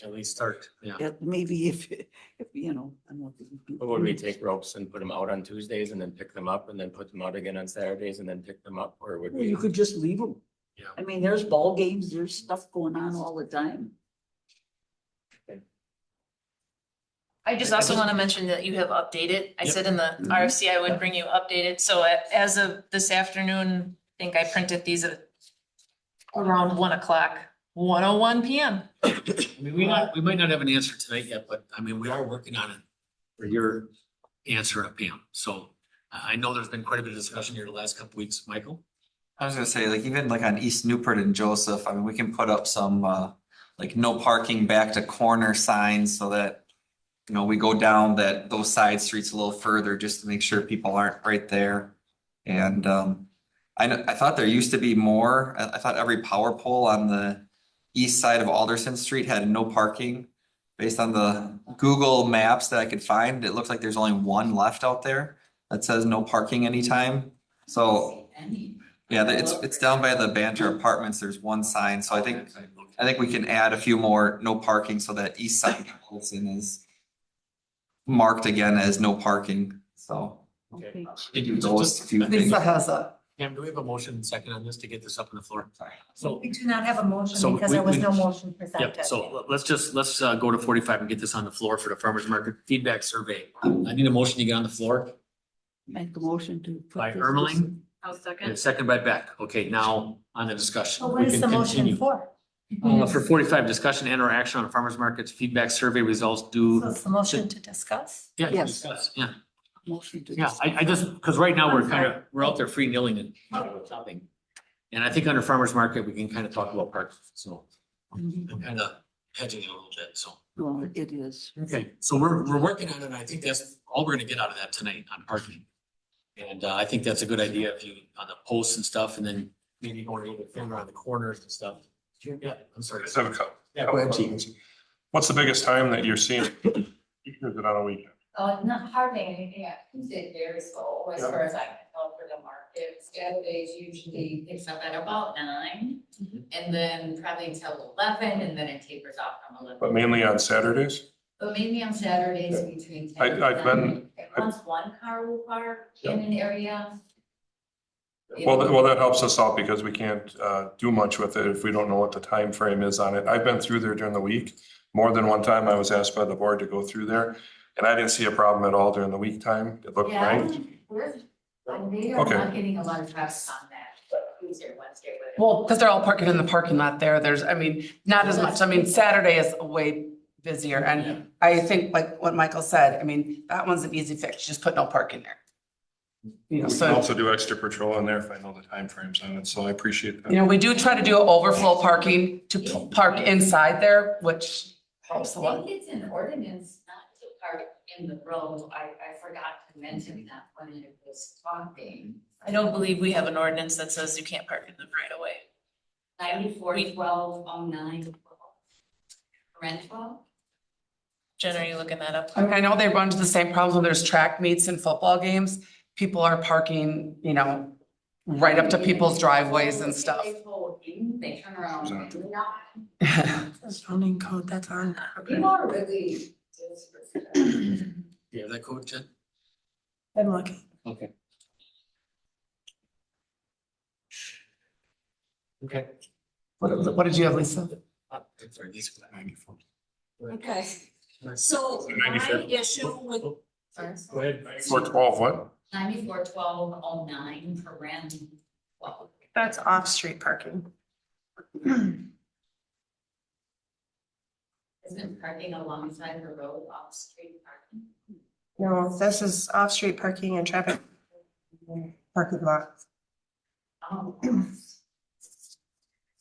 At least start, yeah. Maybe if I don't know. Or would we take ropes and put them out on Tuesdays and then pick them up and then put them out again on Saturdays and then pick them up, or would we? You could just leave them. Yeah. There's ball games, there's stuff going on all the time. I just also want to mention that you have updated. I said in the RFC, I would bring you updated. So as of this afternoon, I think I printed these at around 1:00, 1:01 PM. We might not have an answer tonight yet, but we are working on it for your answer up, Pam. So I know there's been quite a bit of discussion here the last couple weeks, Michael. I was gonna say, like, even like on East Newport and Joseph, I mean, we can put up some, like no parking back to corner signs so that, you know, we go down those side streets a little further just to make sure people aren't right there. And, I thought there used to be more, I thought every power pole on the east side of Alderson Street had no parking. Based on the Google Maps that I could find, it looks like there's only one left out there that says no parking anytime. So, yeah, it's down by the Banter Apartments. There's one sign, so I think we can add a few more no parking so that east side of Alderson is marked again as no parking, so. Okay. Those few things. Lisa has a. Cam, do we have a motion second on this to get this up on the floor? So, We do not have a motion So because there was we- no motion yep, presented. so let's go to 45 and get this on the floor for the farmer's market feedback survey. I need a motion to get on the floor Make a motion to. put by this- Ermeling I'll and second. second by Beck. Okay, now on the discussion. So We what is can the motion continue. for? For 45, discussion and or action on farmer's market's feedback survey results So due. it's the motion to discuss? Yeah, Yes. discuss, yeah. Motion to. Yeah, I just, because right now we're out there free nilling and shopping. And I think under farmer's market, we can kind of talk about parks, so I'm kind of hedging it a little bit, so. Well, it is. Okay, so we're working on it, and I think that's all we're gonna get out of that tonight on parking. And I think that's a good idea if you, on the posts and stuff, and then maybe going a little bit further on the corners and stuff. Yeah, I'm sorry. Let's have a couple. Yeah, go ahead, Chief. What's the biggest time that you're seeing? Is it on a weekend? Not hardly anything. Tuesday very slow as Yeah. far as I can tell for the market. Saturdays usually picks up at about 9 and then probably until 11 and then it tapers off from 11. But mainly on Saturdays? But mainly on Saturdays between 10 and I've 9. been- Once one car will park in an area. Well, that helps us out because we can't do much with it if we don't know what the time frame is on it. I've been through there during the week. More than one time I was asked by the board to go through there. And I didn't see a problem at all during the week time. It looked Yeah, right. they are Okay. not getting a lot of traffic on that Tuesday, Wednesday. whatever. Well, because they're all parking in the parking lot there. There's, I mean, not as much. I mean, Saturday is way busier. And I think like what Michael said, I mean, that one's an easy fix. Just put no parking there. You We know, can so, also do extra patrol in there if I know the time frames on it, so I appreciate that. you know, we do try to do overflow parking to park inside there, which helps a I lot. think it's an ordinance not to park in the road. I forgot to mention that when it was talking. I don't believe we have an ordinance that says you can't park in the right of way. 94-12-09. Rental. Jen, are you looking that up? I mean, I know they run into the same problems when there's track meets and football games. People are parking, you know, right up to people's driveways and stuff. They pull in, they turn around and do not. Zoning code, that's our. People are really. Yeah, that code, Jen? I'm looking. Okay. Okay. What did you have, Lisa? Sorry, these are 94. Okay, so my 94. issue with, Sorry. Go ahead. 412 what? 94-12-09 for rent. Well, That's off-street parking. isn't parking alongside the road off-street parking? No, this is off-street parking and traffic. Parking lot. Oh.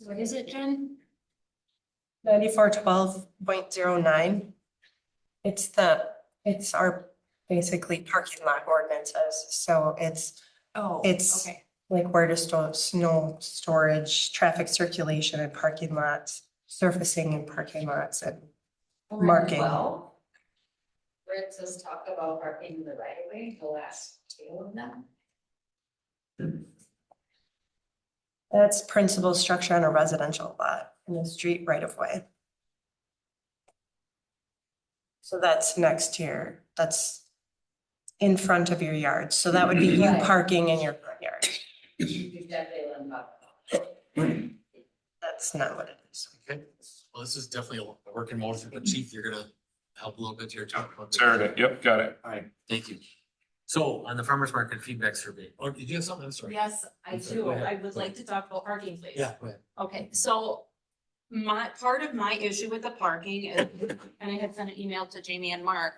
What is it, Jen? 9412.09. It's our basically parking lot ordinances, so it's Oh, It's- okay. like where to store snow storage, traffic circulation and parking lots, surfacing and parking lots and marking. Well, where it says talk about parking in the right of way, the last two of them. That's principal structure on a residential lot in the street right of way. So that's next here, that's in front of your yard, so that would be you Right. parking in your front yard. You definitely let them up. That's not what it is. Okay, well, this is definitely a working motion, but Chief, you're gonna help a little bit here. Talk about this. Saturday, yep, got it. All right, thank you. So on the farmer's market feedback survey, or did you have something? I'm sorry. yes, I I'm sorry, do. go ahead. I would like to talk about parking, please. Yeah, go ahead. Okay, so part of my issue with the parking is, and I had sent an email to Jamie and Mark.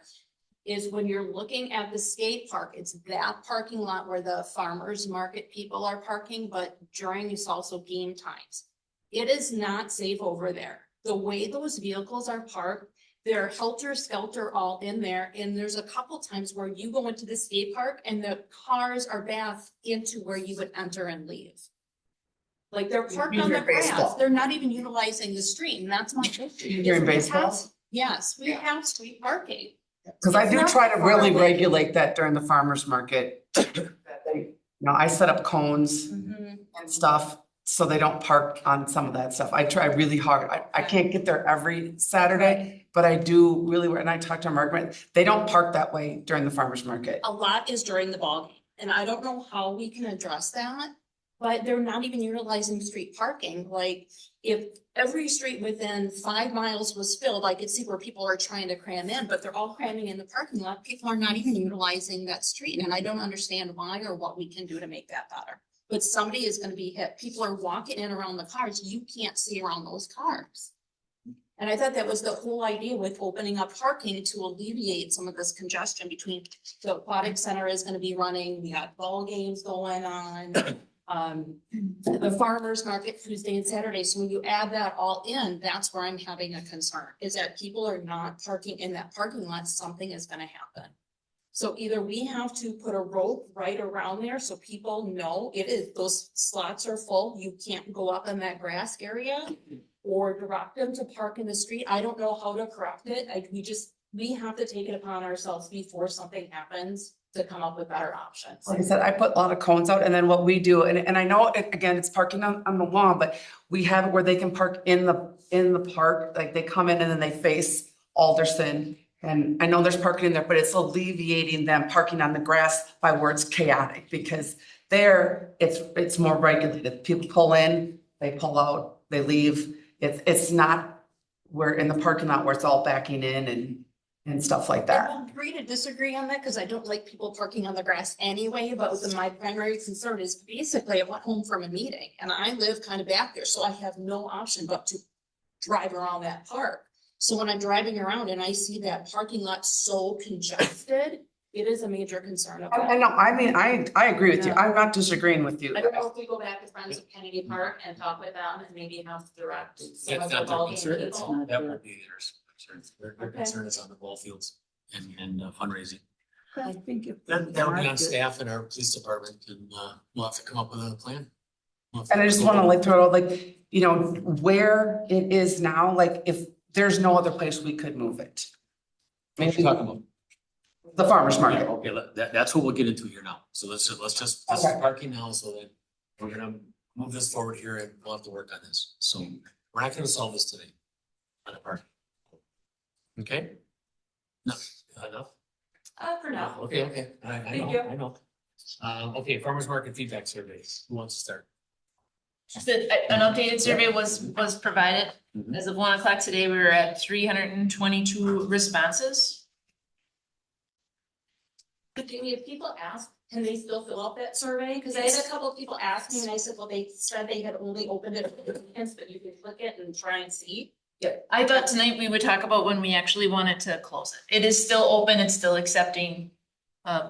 is when you're looking at the skate park, it's that parking lot where the farmers market people are parking, but during it's also game times. It is not safe over there. The way those vehicles are parked, they're helter-skelter all in there, and there's a couple times where you go into the skate park and the cars are bathed into where you would enter and leave. Like they're parked on the During grass, baseball. they're not even utilizing the street, and that's my issue. During is we baseball? have- Yes, we have street parking. Cause I It's do not try to far really away. regulate that during the farmer's market. That they, you know, I set up cones Mhm. and stuff, so they don't park on some of that stuff. I try really hard. I can't get there every Saturday, but I do really, and I talked to Margaret, they don't park that way during the farmer's market. A lot is during the ball game, and I don't know how we can address that. But they're not even utilizing street parking, like if every street within 5 miles was filled, I could see where people are trying to cram in, but they're all cramming in the parking lot. People are not even utilizing that street, and I don't understand why or what we can do to make that better. But somebody is gonna be hit, people are walking in around the cars, you can't see around those cars. And I thought that was the whole idea with opening up parking to alleviate some of this congestion between the aquatic center is gonna be running, we got ball games going on. The farmer's market Tuesday and Saturday, so when you add that all in, that's where I'm having a concern, is that people are not parking in that parking lot, something is gonna happen. So either we have to put a rope right around there so people know it is, those slots are full, you can't go up in that grass area. Or direct them to park in the street, I don't know how to correct it, we have to take it upon ourselves before something happens to come up with better options. Like I said, I put a lot of cones out, and then what we do, and I know it, again, it's parking on the lawn, but we have it where they can park in the park, like they come in and then they face Alderson. And I know there's parking in there, but it's alleviating them parking on the grass by where it's chaotic, because there, it's more regulated. People pull in, they pull out, they leave. It's not where in the parking lot where it's all backing in and stuff like that. I agree to disagree on that, because I don't like people parking on the grass anyway, but my primary concern is basically I went home from a meeting and I live kind of back there, so I have no option but to drive around that park. So when I'm driving around and I see that parking lot so congested, it is a major concern. I know, I mean, I agree with you. I'm not disagreeing with you. I don't know if we go back to Friends of Kennedy Park and talk with them and maybe have to direct some That's of the not their ball game concern, it's, people. that won't be their concern. Their Okay. concern is on the ball fields and fundraising. I think if. That'll be on staff in our police department, and we'll have to come up with a plan. We'll have to And I just go wanna over- like throw out, like, you know, where it is now, like if there's no other place we could move it. What you talking about? The farmer's Yeah, market. okay, that's what we'll get into here now. So let's just, this is Okay. parking now, so that we're gonna move this forward here and we'll have to work on this. So we're not gonna solve this today. On the parking. Okay? No, enough? For now. Okay, I Thank know, you. I know. Okay, farmer's market feedback surveys. Who wants to start? An updated survey was provided. Mhm. As of 1 o'clock today, we were at 322 responses. But Jamie, if people ask, can they still fill out that survey? Cause I had a couple of people ask me and I said, well, they said they had only opened it for the weekends, but you can click it and try and see. I thought tonight we would talk about when we actually wanted to close it. It is still open, it's still accepting.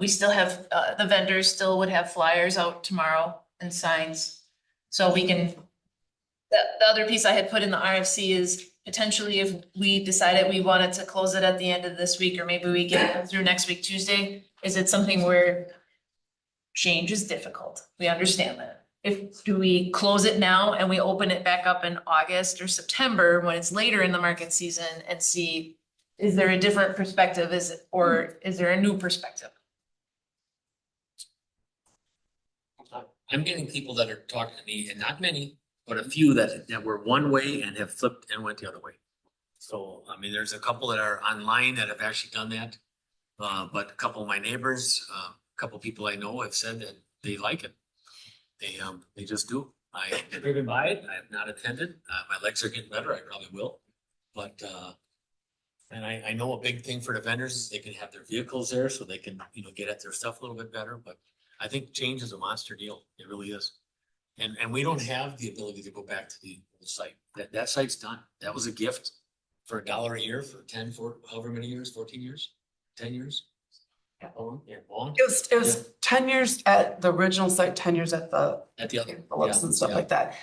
We still have, the vendors still would have flyers out tomorrow and signs. So we can, the other piece I had put in the RFC is potentially if we decided we wanted to close it at the end of this week, or maybe we get it through next week, Tuesday, is it something where change is difficult? We understand that. Do we close it now and we open it back up in August or September when it's later in the market season and see, is there a different perspective, or is there a new perspective? I'm getting people that are talking to me, and not many, but a few that were one way and have flipped and went the other way. So, I mean, there's a couple that are online that have actually done that. But a couple of my neighbors, a couple of people I know have said that they like it. They just do. I have driven by it. I have not attended. My legs are getting better. I probably will. But, and I know a big thing for the vendors is they can have their vehicles there so they can, get at their stuff a little bit better. But I think change is a monster deal. It really is. And we don't have the ability to go back to the old site. That site's done. That was a gift for $1 a year for 10, however many years, 14 years. 10 years? Yeah. Long? It was 10 years at the original site, 10 years at the At the other. Phillips and stuff yeah. like that.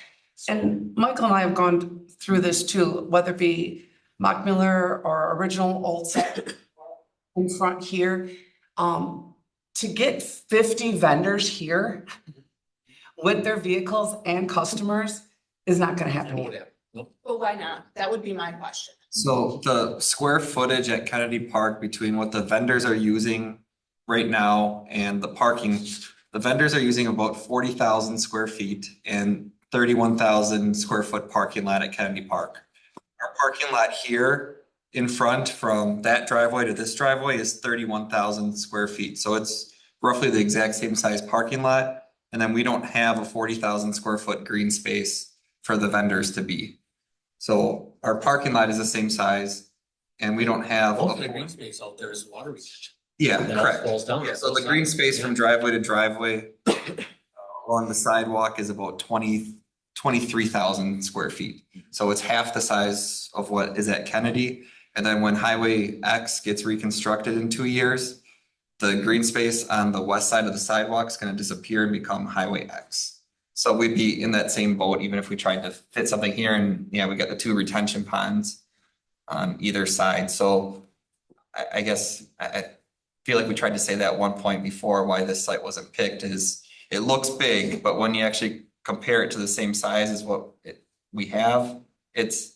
And Michael and I have gone through this too, whether it be Mock Miller or original old site in front here. To get 50 vendors here with their vehicles and customers is not gonna happen. Well, why not? That would be my question. So the square footage at Kennedy Park between what the vendors are using right now and the parking, the vendors are using about 40,000 square feet and 31,000 square foot parking lot at Kennedy Park. Our parking lot here in front from that driveway to this driveway is 31,000 square feet. So it's roughly the exact same size parking lot. And then we don't have a 40,000 square foot green space for the vendors to be. So our parking lot is the same size and we don't have. Most of the green space out there is water retention. Yeah, That all correct. falls down. Yeah, so the green space from driveway to driveway along the sidewalk is about 23,000 square feet. So it's half the size of what is at Kennedy. And then when Highway X gets reconstructed in 2 years, the green space on the west side of the sidewalk is gonna disappear and become Highway X. So we'd be in that same boat, even if we tried to fit something here and, yeah, we got the 2 retention ponds on either side. So I guess I feel like we tried to say that at one point before why this site wasn't picked is it looks big, but when you actually compare it to the same size as what we have, it's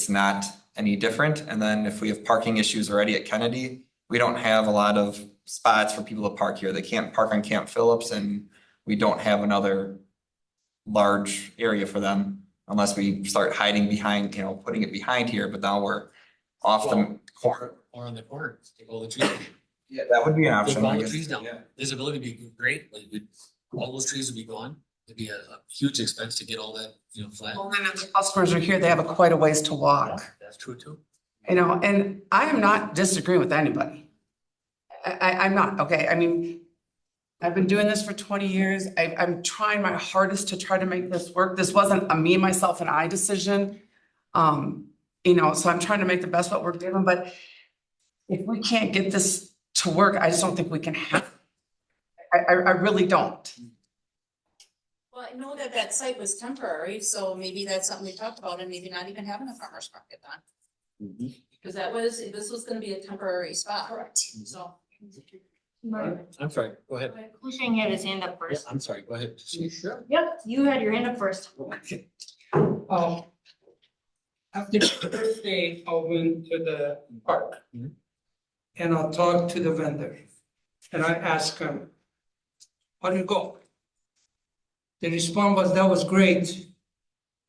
not any different. And then if we have parking issues already at Kennedy, we don't have a lot of spots for people to park here. They can't park on Camp Phillips and we don't have another large area for them unless we start hiding behind, putting it behind here, but now we're off the corner. Or on the corner, take all the trees. Yeah, that would be an Take option. all I the guess. trees down. Yeah. Visibility would be great, like all those trees would be gone. It'd be a huge expense to get all that, flat. Well, then if the customers are here, they have quite a ways to walk. That's true too. And I am not disagreeing with anybody. I'm not, okay, I mean, I've been doing this for 20 years. I'm trying my hardest to try to make this work. This wasn't a me, myself and I decision. So I'm trying to make the best what we're given, but if we can't get this to work, I just don't think we can have. I really don't. Well, I know that site was temporary, so maybe that's something we talked about and maybe not even having a farmer's market then. Because this was gonna be a temporary spot. Correct. So. I'm sorry, go ahead. Husheng had his hand up first. I'm sorry, go ahead. Sure. Yep, you had your hand up first. After the first day, I went to the park. And I talked to the vendor. And I asked him, how do you go? The response was, that was great.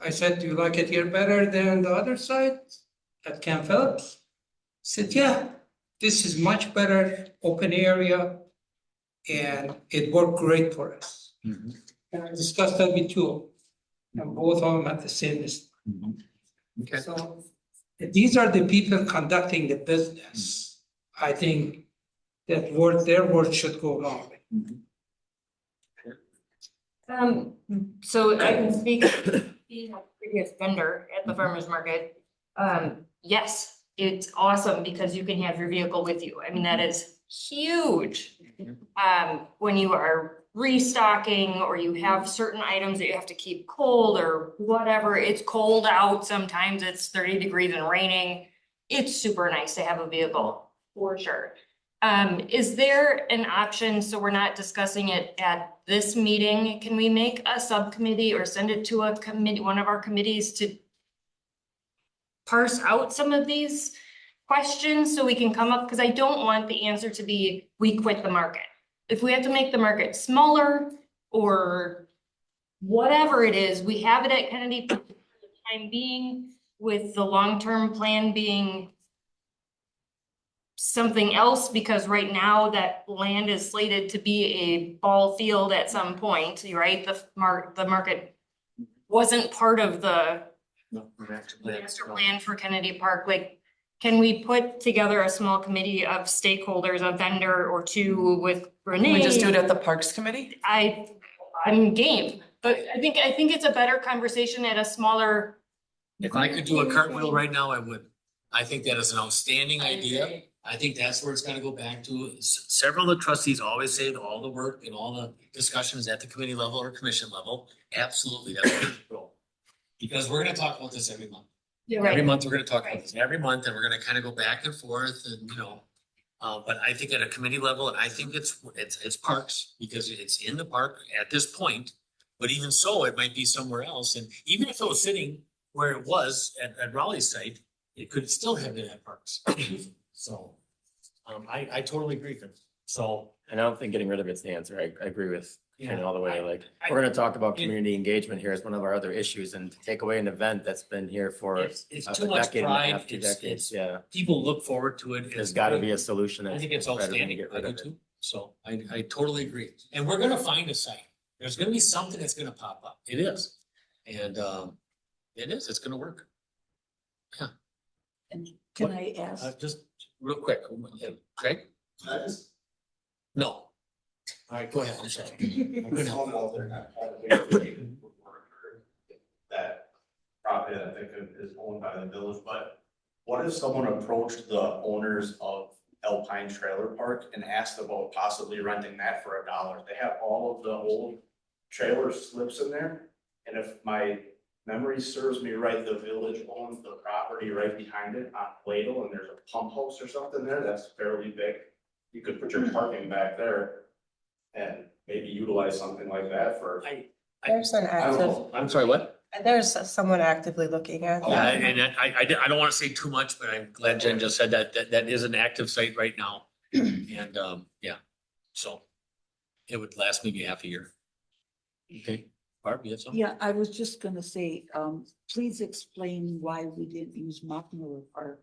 I said, do you like it here better than the other side at Camp Phillips? He said, yeah, this is much better, open area. And it worked great for us. And I discussed that with 2. And both of them at the same list. Okay. So these are the people conducting the business. I think that their word should go along. So I can speak, being a previous vendor at the farmer's market. Yes, it's awesome because you can have your vehicle with you. I mean, that is huge. When you are restocking or you have certain items that you have to keep cold or whatever, it's cold out, sometimes it's 30 degrees and raining. It's super nice to have a vehicle, for sure. Is there an option, so we're not discussing it at this meeting, can we make a subcommittee or send it to a committee, one of our committees to parse out some of these questions so we can come up, because I don't want the answer to be, we quit the market. If we have to make the market smaller or whatever it is, we have it at Kennedy for the time being, with the long-term plan being something else, because right now that land is slated to be a ball field at some point, right? The market wasn't part of the master plan for Kennedy Park. Like, can we put together a small committee of stakeholders, a vendor or 2 with Renee? Can we just do it at the Parks Committee? I'm game, but I think it's a better conversation at a smaller. If I could do a cartwheel right now, I would. I think that is an outstanding idea. I think that's where it's gotta go back to. Several of the trustees always say that all the work and all the discussions at the committee level or commission level, absolutely, that's where it should go. Because we're gonna talk about this every month. Every month, we're gonna talk about this every month, and we're gonna kind of go back and forth and, you know. But I think at a committee level, I think it's parks, because it's in the park at this point. But even so, it might be somewhere else, and even if it was sitting where it was at Raleigh's site, it could still have been at parks. So, I totally agree with him. So, And I don't think getting rid of it's the answer. I agree with Ken all the way. Like, I- we're gonna talk about community engagement here as one of our other issues, and to take away an event that's been here for a it's a too much decade and a pride, half, 2 it's, decades, yeah. people look forward to it. There's gotta be a solution I that's think it's better than to outstanding, get I rid do of it. too. So I totally agree. And we're gonna find a site. There's gonna be something that's gonna pop up. It is. And, it's gonna work. And can I ask, Just real quick, Craig? No. All right, go ahead. I'm sorry. I couldn't help it. That property that I think is owned by the village, but what if someone approached the owners of Alpine Trailer Park and asked about possibly renting that for $1? They have all of the old trailer slips in there, and if my memory serves me right, the village owns the property right behind it on Ladle, and there's a pump house or something there that's fairly big. You could put your parking back there and maybe utilize something like that for. There's an I don't active, know. I'm sorry, what? there's someone actively looking at Yeah, that. and I don't wanna say too much, but I'm glad Jen just said that is an active site right now. And, yeah, so it would last maybe half a year. Okay, Barb, you have something? yeah, I was just gonna say, please explain why we didn't use Mockmiller Park.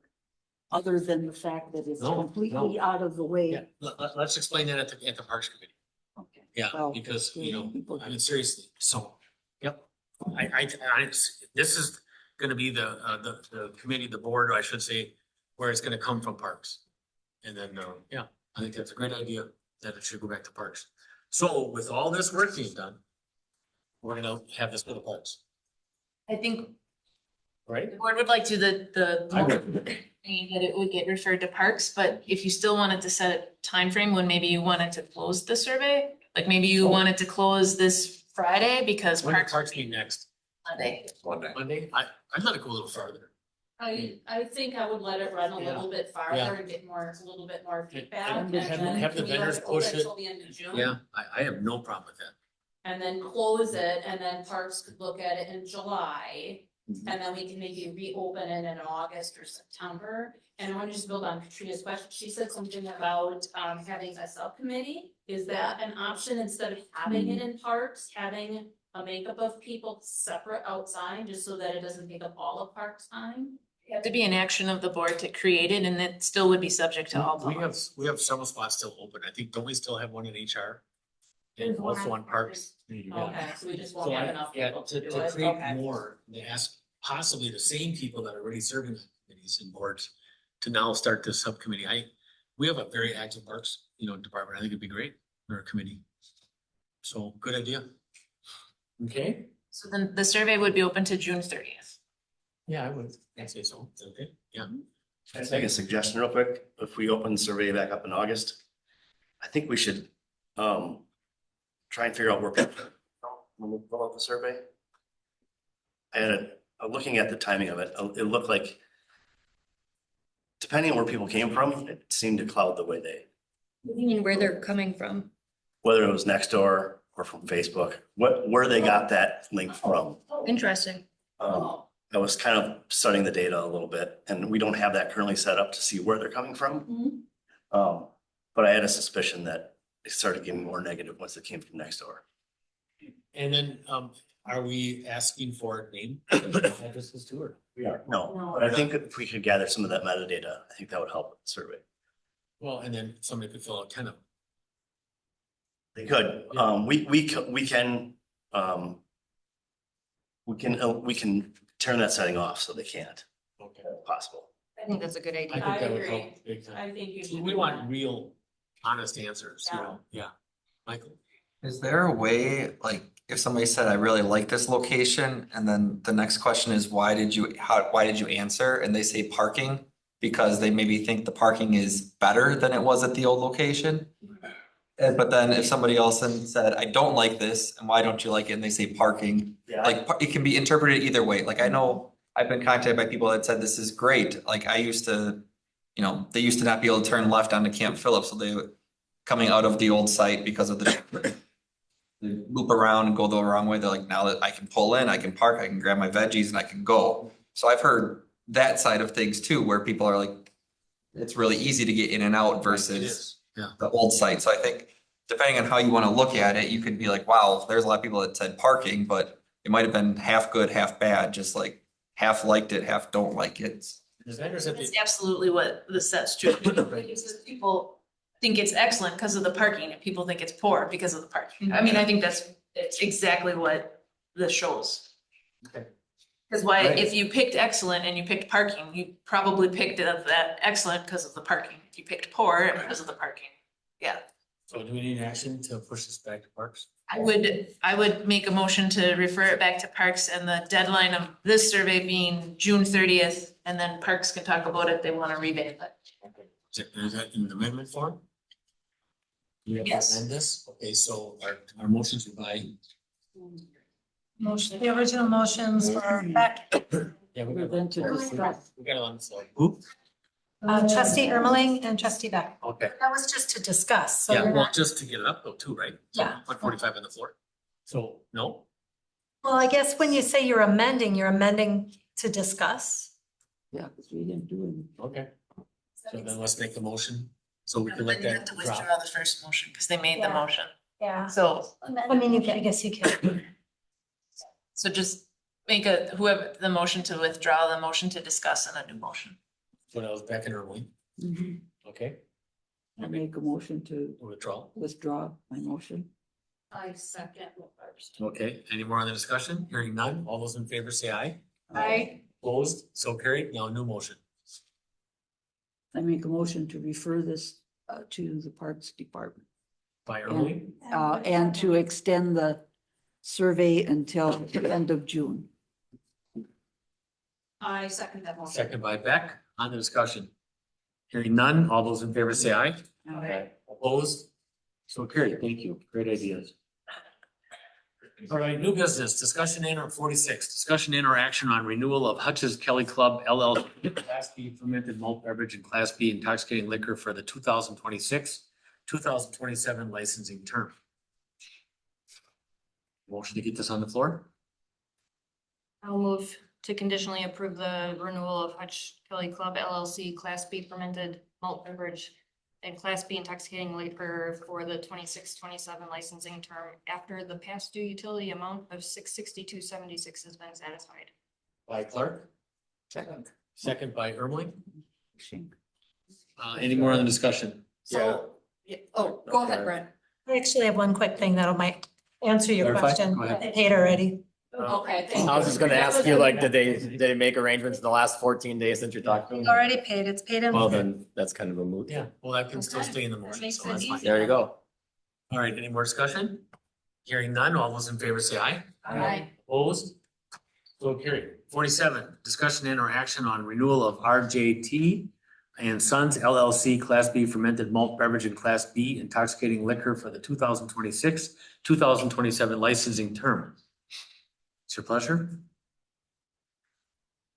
Other than the fact that it's No, completely no. out of the way. Yeah, let's explain that at the Parks Committee. Okay. Yeah, Well, because, you know, people I mean, seriously, so, yep. This is gonna be the committee, the board, I should say, where it's gonna come from Parks. And then, yeah, I think that's a great idea, that it should go back to Parks. So with all this work being done, we're gonna have this go to Parks, I think right? the board would like to I agree. that it would get referred to parks, but if you still wanted to set a time frame when maybe you wanted to close the survey, like maybe you wanted to close this Friday because When do parks Parks meet next? Monday. Monday? I'd let it go a little farther. I think I would let it run a Yeah. little bit Yeah. farther and get a little bit more feedback. and And have- then have the we let vendors it open push it. till the end of June. Yeah, I have no problem with that. And then close it, and then parks could look at it in July. Mm-hmm. And then we can maybe reopen it in August or September. And I want to just build on Katrina's question. She said something about having a subcommittee. Is that an option instead of having it in parks, having a makeup of people separate outside, just so that it doesn't take up all of parks time? It have to be an action of the board to create it, and it still would be subject to all We public. have several spots still open. I think, don't we still have one in HR? And also on Parks. Yeah. Okay, so we just So won't have enough yeah, people to do to it. create Okay. more, they ask possibly the same people that are already serving on committees and boards to now start this subcommittee. We have a very active Parks, department. I think it'd be great for a committee. So good idea. Okay? So then the survey would be open to June 30th. Yeah, I would. I'd say so. Is that okay? Yeah. Can I make a suggestion real quick? If we open the survey back up in August, I think we should try and figure out where people are when we fill out the survey. And looking at the timing of it, it looked like depending on where people came from, it seemed to cloud the way they, You mean where they're coming from? whether it was next door or from Facebook, where they got that link from. Interesting. I was kind of studying the data a little bit, and we don't have that currently set up to see where they're coming from. But I had a suspicion that it started getting more negative once it came from next door. And then, are we asking for name addresses too, or? We are. No, but I think if we could gather some of that metadata, I think that would help with the survey. Well, and then somebody could fill out 10 of them. They could, we can turn that setting off so they can't. Okay. Possible. I think that's a good I idea. think I that would agree. help big time. I think you should. We do want that. real, honest answers, yeah. Michael? Is there a way, like, if somebody said, I really like this location, and then the next question is, why did you answer? And they say parking, because they maybe think the parking is better than it was at the old location. But then if somebody else then said, I don't like this, and why don't you like it? And they say parking, like, it can be interpreted either way. Like, I know I've been contacted by people that said this is great. Like, I used to, you know, they used to not be able to turn left onto Camp Phillips, so they coming out of the old site because of the they loop around and go the wrong way. They're like, now that I can pull in, I can park, I can grab my veggies and I can go. So I've heard that side of things too, where people are like, it's really easy to get in and out versus the old site. So I think depending on how you want to look at it, you could be like, wow, there's a lot of people that said parking, but it might have been half good, half bad, just like half liked it, half don't like it. That's absolutely what the set's true. People think it's excellent because of the parking, and people think it's poor because of the parking. I mean, I think that's exactly what this shows. Okay. Because why, if you picked excellent and you picked parking, you probably picked that excellent because of the parking. If you picked poor because of the parking, yeah. So do we need action to push this back to Parks? I would make a motion to refer it back to Parks and the deadline of this survey being June 30th, and then Parks can talk about it if they want to revamp it. Is that in the amendment form? Do we have to Yes. amend this? Okay, so our motions are by. The original motions were back, Yeah, we got Then to discuss. We got it on the floor. Who? trustee Ermeling and trustee Beck. Okay. That was just to discuss, so Yeah, we're well, not, just to get it up though too, right? Yeah. 145 on the floor. So, no? well, I guess when you say you're amending to discuss. Yeah, because we didn't do it. Okay. So then let's make the motion. So we can let Then you have that to drop. withdraw the first motion because they made the Yeah. motion. Yeah. So, I mean, I guess you can. so just make whoever the motion to withdraw the motion to discuss and a new motion. So that was back in our wing. Mhm. Okay, I make a motion to withdraw. withdraw my motion. I second first. Okay, any more on the discussion? Hearing none. All those in favor say aye. Aye. Opposed? So carried. Now new motion. I make a motion to refer this to the Parks Department. By Ermeling. And to extend the survey until the end of June. I second that motion. Second by Beck. On the discussion. Hearing none. All those in favor say aye. Aye. Opposed? So carried. Thank you. Great ideas. All right, new business, discussion and or 46, discussion and or action on renewal of Hutch's Kelly Club LLC, Class B fermented malt beverage and Class B intoxicating liquor for the 2026, 2027 licensing term. Motion to get this on the floor? I'll move to conditionally approve the renewal of Hutch Kelly Club LLC Class B fermented malt beverage and Class B intoxicating liquor for the 26-27 licensing term after the past due utility amount of $662.76 has been satisfied. By Clark? Second. Second by Ermeling. Any more on the discussion? So, oh, go ahead, Brent. I actually have one quick thing that'll might answer your Clarify? question. Go ahead. I paid already. Okay, thank I was you. just gonna ask you, like, did they make arrangements in the last 14 days since you're talking? Already paid, it's paid in. Well, then that's kind of a moot. Yeah, well, that can still Okay. stay in the That motion, makes so it that's fine. easy. There you go. All right, any more discussion? Hearing none, all those in favor say aye. Aye. Opposed? So carried. 47, discussion and or action on renewal of RJT and Sons LLC Class B fermented malt beverage and Class B intoxicating liquor for the 2026, 2027 licensing term. It's your pleasure.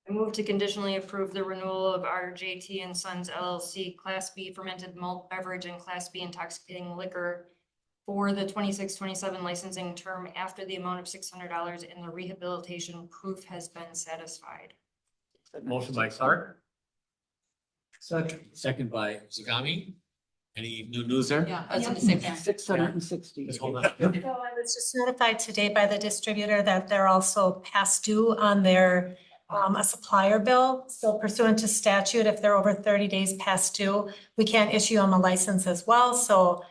I move to conditionally approve the renewal of RJT and Sons LLC Class B fermented malt beverage and Class B intoxicating liquor for the 26-27 licensing term after the amount of $600 in the rehabilitation proof has been satisfied. Motion by Clark, Second. second by Zagami. Any new news there? Yeah, I was gonna say that. 660. Just hold on. So I was just notified today by the distributor that they're also past due on their, a supplier bill. So pursuant to statute, if they're over 30 days past due, we can't issue them a license as well, so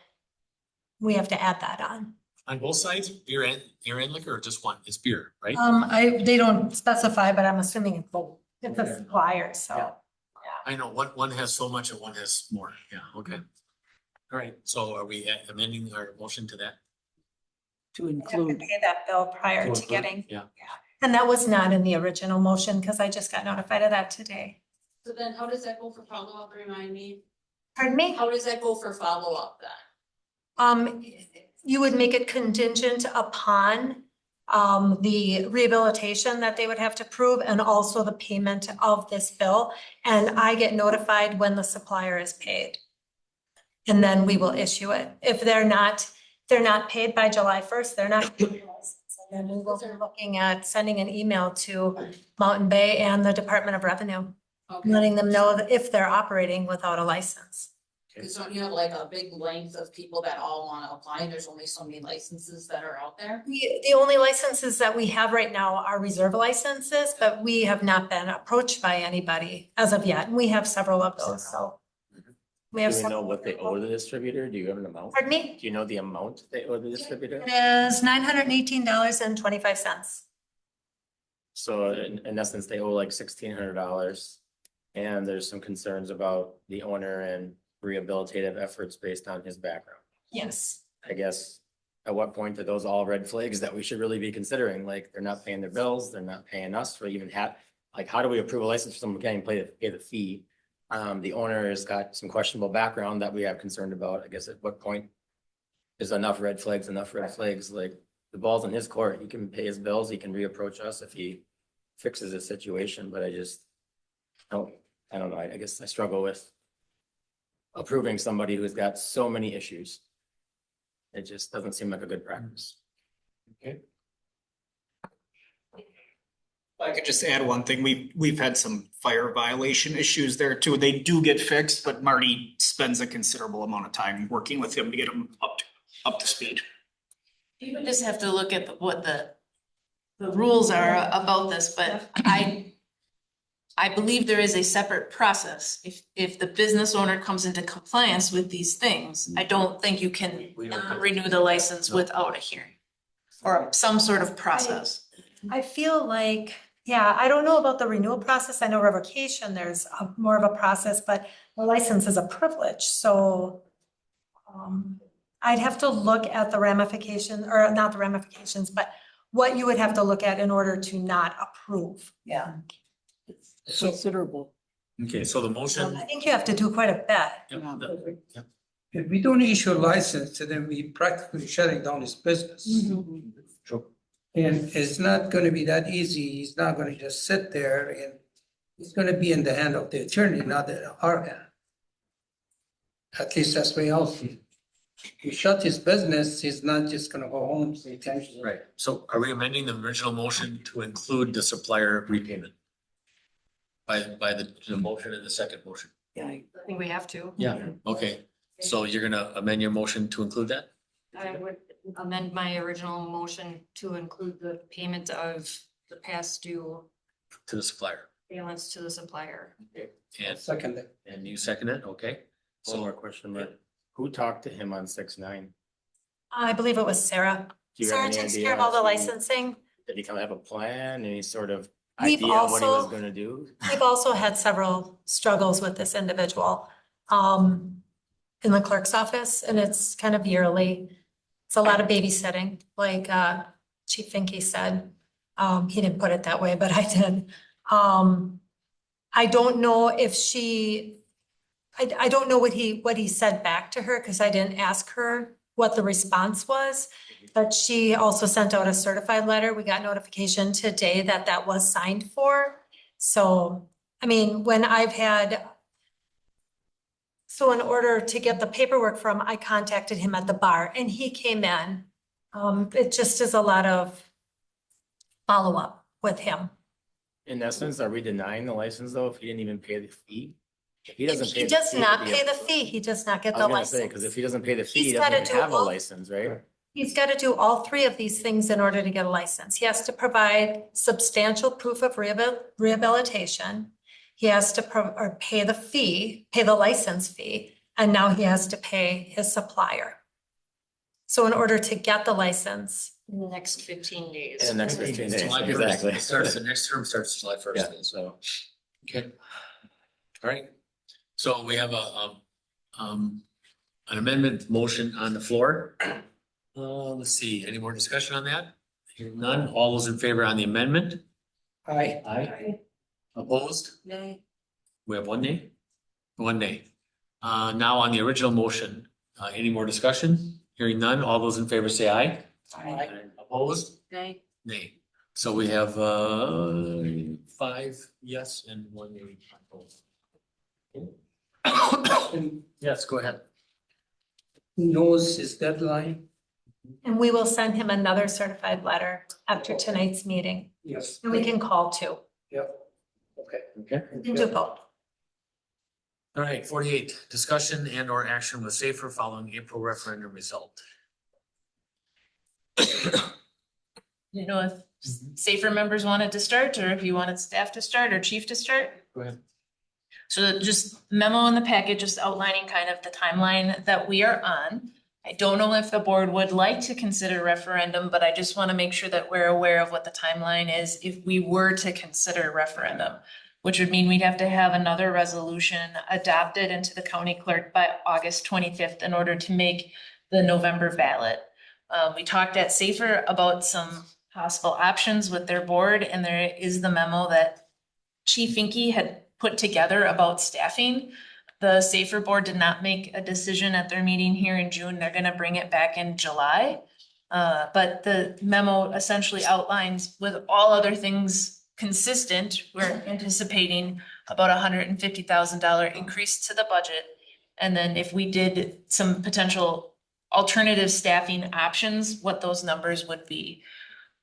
we have to add that on. On both sides, beer and liquor, or just one? It's beer, right? They don't specify, but I'm assuming it's both. It's a supplier, so. I know, one has so much and one has more. Yeah, okay. All right, so are we amending our motion to that? To We have to include. pay that bill prior to include? getting, Yeah. and that was not in the original motion, because I just got notified of that today. So then how does that go for follow-up, remind me? Pardon me? How does that go for follow-up then? You would make it contingent upon the rehabilitation that they would have to prove and also the payment of this bill. And I get notified when the supplier is paid. And then we will issue it. If they're not paid by July 1st, they're not. And then we will be looking at sending an email to Mountain Bay and the Department of Revenue, letting them know that if they're operating without a license. Cause don't you have like a big length of people that all wanna apply? There's only so many licenses that are out there. The only licenses that we have right now are reserve licenses, but we have not been approached by anybody as of yet. And we have several of those, so. We have Do we know several. what they owe the distributor? Do you have an amount? Pardon me? Do you know the amount they owe the distributor? It is $918.25. So in essence, they owe like $1,600. And there's some concerns about the owner and rehabilitative efforts based on his background. Yes. I guess, at what point are those all red flags that we should really be considering? Like, they're not paying their bills, they're not paying us for even like, how do we approve a license for someone who can't even pay the fee? The owner has got some questionable background that we have concerned about. I guess at what point is enough red flags, like the ball's in his court. He can pay his bills, he can reapproach us if he fixes his situation, but I don't know. I guess I struggle with approving somebody who's got so many issues. It just doesn't seem like a good practice. Okay. If I could just add one thing, we've had some fire violation issues there too. They do get fixed, but Marty spends a considerable amount of time working with him to get them up to speed. You would just have to look at what the rules are about this, but I believe there is a separate process. If the business owner comes into compliance with these things, I don't think you can renew the license without a hearing or some sort of process. I feel like, yeah, I don't know about the renewal process. I know revocation, there's more of a process, but the license is a privilege, so I'd have to look at the ramifications, or not the ramifications, but what you would have to look at in order to not approve. Yeah. So- Considerable. Okay, so the motion. I think you have to do quite a bit. Yep. If we don't issue a license, then we practically shutting down his business. Sure. And it's not gonna be that easy. He's not gonna just sit there and it's gonna be in the hand of the attorney, not in our hand. At least that's the way I see it. He shut his business, he's not just gonna go home and say thank you. Right, so are we amending the original motion to include the supplier repayment? By the motion and the second motion? Yeah. I think we have to. Yeah, okay, so you're gonna amend your motion to include that? I would amend my original motion to include the payment of the past due To the supplier? balance to the supplier. And, Second, and you second it, okay? One more question, but who talked to him on 6/9? I believe it was Sarah. Do you have Sarah any takes idea care of all the if he- licensing. Did he kind of have a plan, any sort of We've idea of what he was also- gonna do? We've also had several struggles with this individual in the clerk's office, and it's kind of yearly. It's a lot of babysitting, like Chief Finke said. He didn't put it that way, but I did. I don't know if I don't know what he said back to her, because I didn't ask her what the response was. But she also sent out a certified letter. We got notification today that that was signed for. So, I mean, when I've had, so in order to get the paperwork from, I contacted him at the bar and he came in. It just is a lot of follow-up with him. In essence, are we denying the license though, if he didn't even pay the fee? If he doesn't pay. He the does fee, not would he pay the have- fee. He does not get I the was gonna say, license. cause if he doesn't pay the fee, He's he doesn't gotta even do have a all- license, right? He's got to do all three of these things in order to get a license. He has to provide substantial proof of rehabilitation. He has to pay the fee, pay the license fee, and now he has to pay his supplier. So in order to get the license, In the next 15 days. In the next 15 days, July 1st. exactly. Starts, the next term starts July Yeah, 1st, so. okay. All right, so we have an amendment motion on the floor. Let's see, any more discussion on that? Hearing none, all those in favor on the amendment? Aye. Aye. Opposed? nay. We have one nay? One nay. Now on the original motion, any more discussion? Hearing none, all those in favor say aye. Aye. Opposed? Okay. Nay. So we have 5 yes and 1 nay. Yes, go ahead. Who knows his deadline? And we will send him another certified letter after tonight's meeting. Yes. And we can call too. Yep. Okay. We can do both. All right, 48, discussion and or action with SAFER following April referendum result. You know, if safer members wanted to start, or if you wanted staff to start or chief to start. Go ahead. So just memo in the packet, just outlining kind of the timeline that we are on. I don't know if the board would like to consider referendum, but I just want to make sure that we're aware of what the timeline is if we were to consider referendum, which would mean we'd have to have another resolution adopted into the county clerk by August 25th in order to make the November ballot. We talked at SAFER about some possible options with their board, and there is the memo that Chief Finke had put together about staffing. The SAFER board did not make a decision at their meeting here in June. They're gonna bring it back in July. But the memo essentially outlines, with all other things consistent, we're anticipating about $150,000 increase to the budget. And then if we did some potential alternative staffing options, what those numbers would be.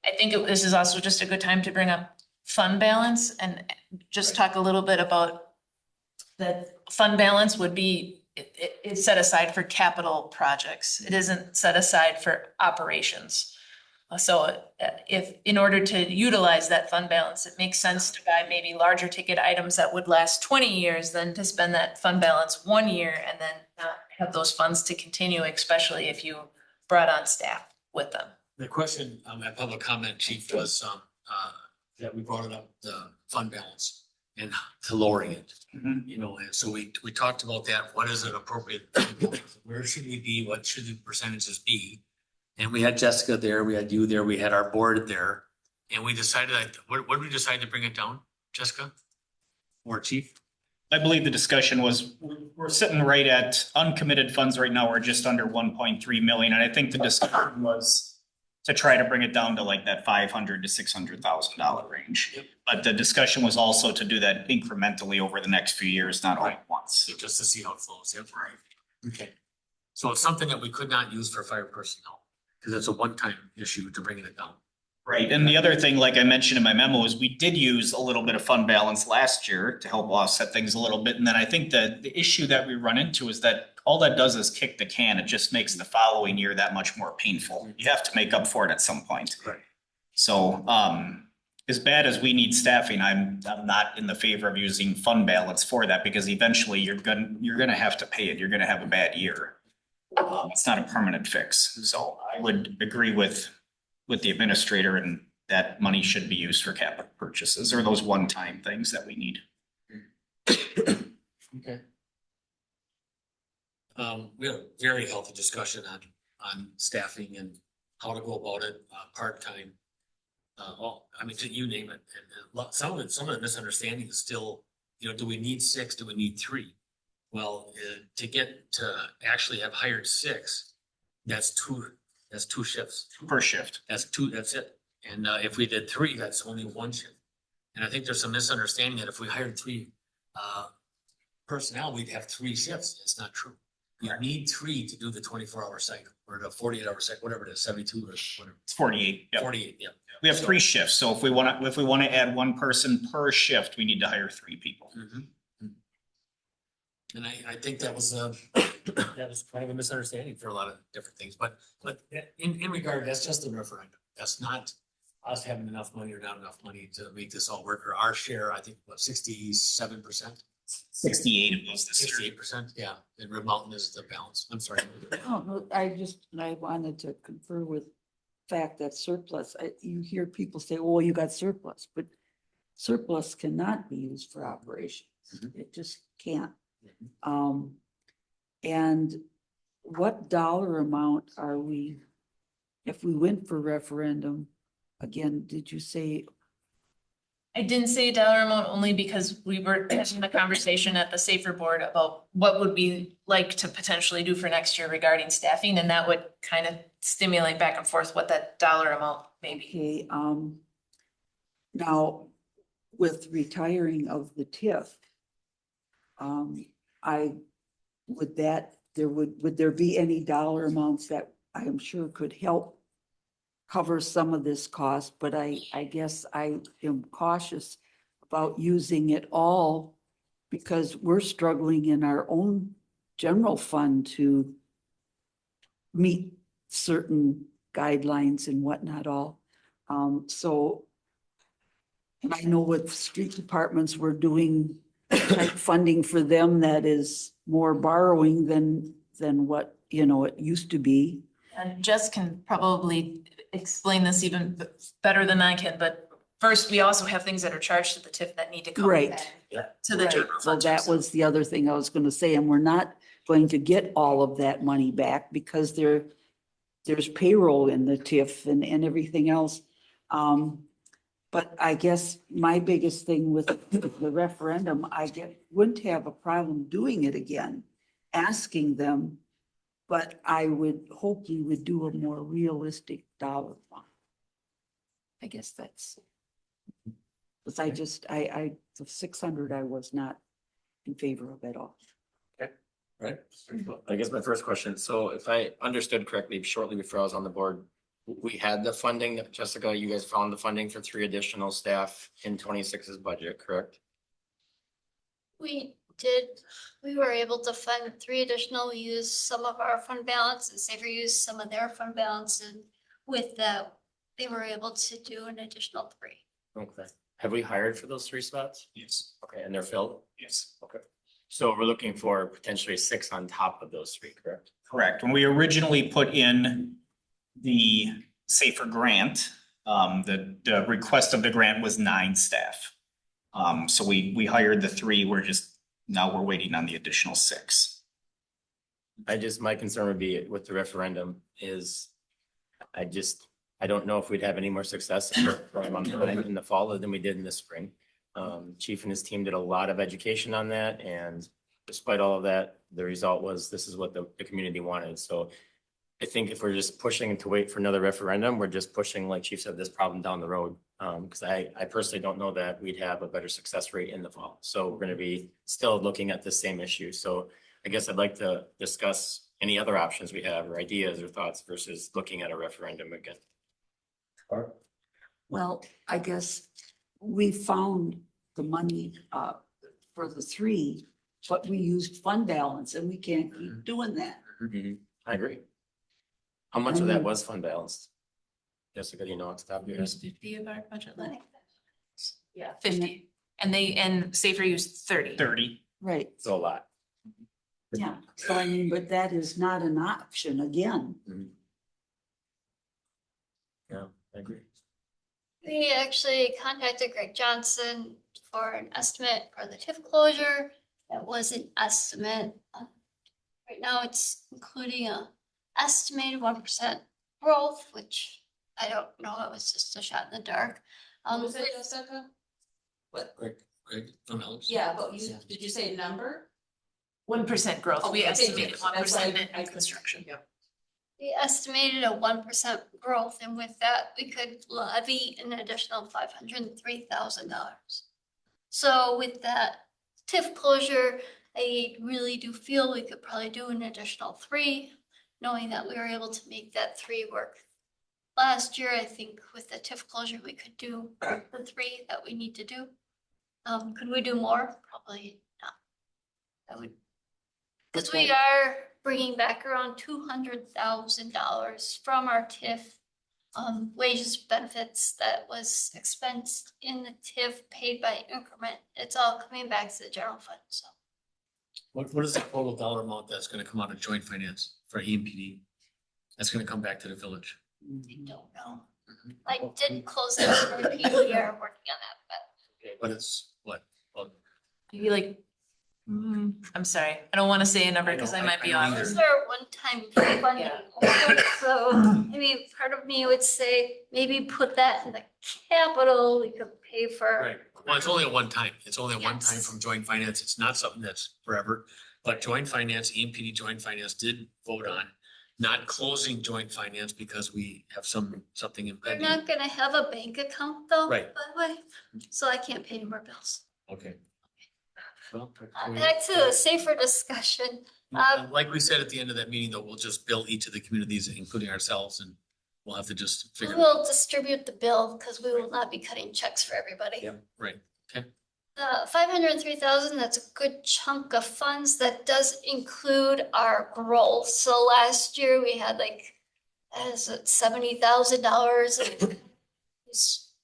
I think this is also just a good time to bring up fund balance and just talk a little bit about the fund balance would be, it's set aside for capital projects. It isn't set aside for operations. So if, in order to utilize that fund balance, it makes sense to buy maybe larger ticket items that would last 20 years than to spend that fund balance 1 year and then not have those funds to continue, especially if you brought on staff with them. The question at public comment, Chief, was that we brought it up, the fund balance and to lowering it. You know, and so we talked about that. What is an appropriate? Where should we be? What should the percentages be? And we had Jessica there, we had you there, we had our board there. And we decided, what did we decide to bring it down, Jessica? Or Chief? I believe the discussion was, we're sitting right at uncommitted funds right now, we're just under 1.3 million, and I think the discussion was to try to bring it down to like that $500,000 to $600,000 range. But the discussion was also to do that incrementally over the next few years, not all at once. So just to see how it flows, yeah, right. Okay. So it's something that we could not use for fire personnel, because it's a one-time issue to bringing it down. Right, and the other thing, like I mentioned in my memo, is we did use a little bit of fund balance last year to help offset things a little bit. And then I think that the issue that we run into is that all that does is kick the can. It just makes the following year that much more painful. You have to make up for it at some point. Right. So, as bad as we need staffing, I'm not in the favor of using fund balance for that, because eventually you're gonna have to pay it. You're gonna have a bad year. It's not a permanent fix. So I would agree with the administrator, and that money should be used for capital purchases or those one-time things that we need. Okay. We had a very healthy discussion on staffing and how to go about it, part-time. I mean, you name it, and some of the misunderstanding is still, you know, do we need 6? Do we need 3? Well, to get to actually have hired 6, that's two shifts. Per shift. That's it. And if we did 3, that's only 1 shift. And I think there's some misunderstanding that if we hired 3 personnel, we'd have 3 shifts. It's not true. You need 3 to do the 24-hour cycle or the 48-hour cycle, whatever it is, 72 or whatever. It's 48. Yep. 48, yeah. We have 3 shifts. So if we wanna add 1 person per shift, we need to hire 3 people. And I think that was that was kind of a misunderstanding for a lot of different things, but in regard, that's just a referendum. That's not us having enough money or not enough money to make this all work, or our share, I think, what, 67%? 68 of those this year. 68%, yeah, and Red Mountain is the balance. I'm sorry. Oh, no, I wanted to confer with the fact that surplus, you hear people say, oh, you got surplus, but surplus cannot be used for operations. It just can't. And what dollar amount are we, if we went for referendum, again, did you say I didn't say a dollar amount only because we were having a conversation at the Safer Board about what would we like to potentially do for next year regarding staffing, and that would kind of stimulate back and forth what that dollar amount may be. Okay, now with retiring of the TIF, would there be any dollar amounts that I am sure could help cover some of this cost, but I guess I am cautious about using it all because we're struggling in our own general fund to meet certain guidelines and whatnot all. So and I know with street departments, we're doing type funding for them that is more borrowing than what, it used to be. And Jess can probably explain this even better than I can, but first, we also have things that are charged to the TIF that need to come Right. back to the Right. general So fund. that was the other thing I was gonna say, and we're not going to get all of that money back because there's payroll in the TIF and everything else. But I guess my biggest thing with the referendum, wouldn't have a problem doing it again, asking them. But I would hope we would do a more realistic dollar fund. I guess that's. Because the 600, I was not in favor of at all. Right. I guess my first question, so if I understood correctly, shortly before I was on the board, we had the funding, Jessica, you guys found the funding for 3 additional staff in 26's budget, correct? We did, we were able to fund 3 additional, we used some of our fund balance and Safer used some of their fund balance, and with that, they were able to do an additional 3. Okay. Have we hired for those 3 spots? Yes. Okay, and they're filled? Yes. Okay. So we're looking for potentially 6 on top of those 3, correct? Correct. When we originally put in the Safer grant, the request of the grant was 9 staff. So we hired the 3, now we're waiting on the additional 6. My concern would be with the referendum is, I don't know if we'd have any more success in the fall than we did in the spring. Chief and his team did a lot of education on that, and despite all of that, the result was this is what the community wanted. So I think if we're just pushing to wait for another referendum, we're just pushing, like Chief said, this problem down the road. Because I personally don't know that we'd have a better success rate in the fall. So we're gonna be still looking at the same issue. So I guess I'd like to discuss any other options we have or ideas or thoughts versus looking at a referendum again. Well, I guess we found the money for the 3, but we used fund balance and we can't keep doing that. I agree. How much of that was fund balanced? Jessica, do you know off the top of your head? 50 of our budget line. Yeah, 50. And Safer used 30. 30. Right. So a lot. Yeah, so I mean, but that is not an option again. Yeah, I agree. We actually contacted Greg Johnson for an estimate for the TIF closure. That was an estimate. Right now, it's including a estimated 1% growth, which I don't know, it was just a shot in the dark. What was it, Jessica? What? Greg, from Elks? Yeah, but did you say a number? 1% growth. We Okay, estimated that's 1% right. in construction. We estimated a 1% growth, and with that, we could levy an additional $503,000. So with that TIF closure, I really do feel we could probably do an additional 3, knowing that we were able to make that 3 work. Last year, I think with the TIF closure, we could do the 3 that we need to do. Could we do more? Probably not. That would, because we are bringing back around $200,000 from our TIF wages, benefits that was expensed in the TIF paid by increment. It's all coming back to the general fund, so. What is the total dollar amount that's gonna come out of joint finance for EMPD? That's gonna come back to the village? I don't know. I did close it for the PD, we are working on that, but. But it's what? Well, Maybe like, I'm sorry, I don't want to say a number because I might be off. Those are one-time funding. So, I mean, part of me would say maybe put that in the capital, we could pay for. Right, well, it's only a one time, it's only a one time from joint finance, it's not something that's forever. But joint finance, EMPD joint finance did vote on not closing joint finance because we have something We're impending. not gonna have a bank account though, by Right. the way, so I can't pay any more bills. Okay. Well, Back to a safer discussion. like we said at the end of that meeting, though, we'll just bill each of the communities, including ourselves, and we'll have to just We figure. will distribute the bill because we will not be cutting checks for everybody. Yep, right, okay. 503,000, that's a good chunk of funds. That does include our growth. So last year we had like, is it $70,000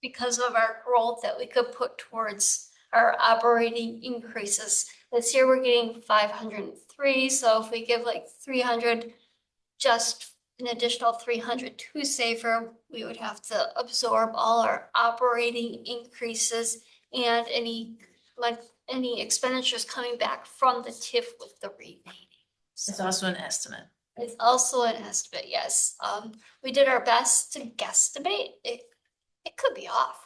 because of our growth that we could put towards our operating increases. This year we're getting 503, so if we give like 300, just an additional 300 to Safer, we would have to absorb all our operating increases and any expenditures coming back from the TIF with the remaining. It's also an estimate. It's also an estimate, yes. We did our best to guesstimate. It could be off.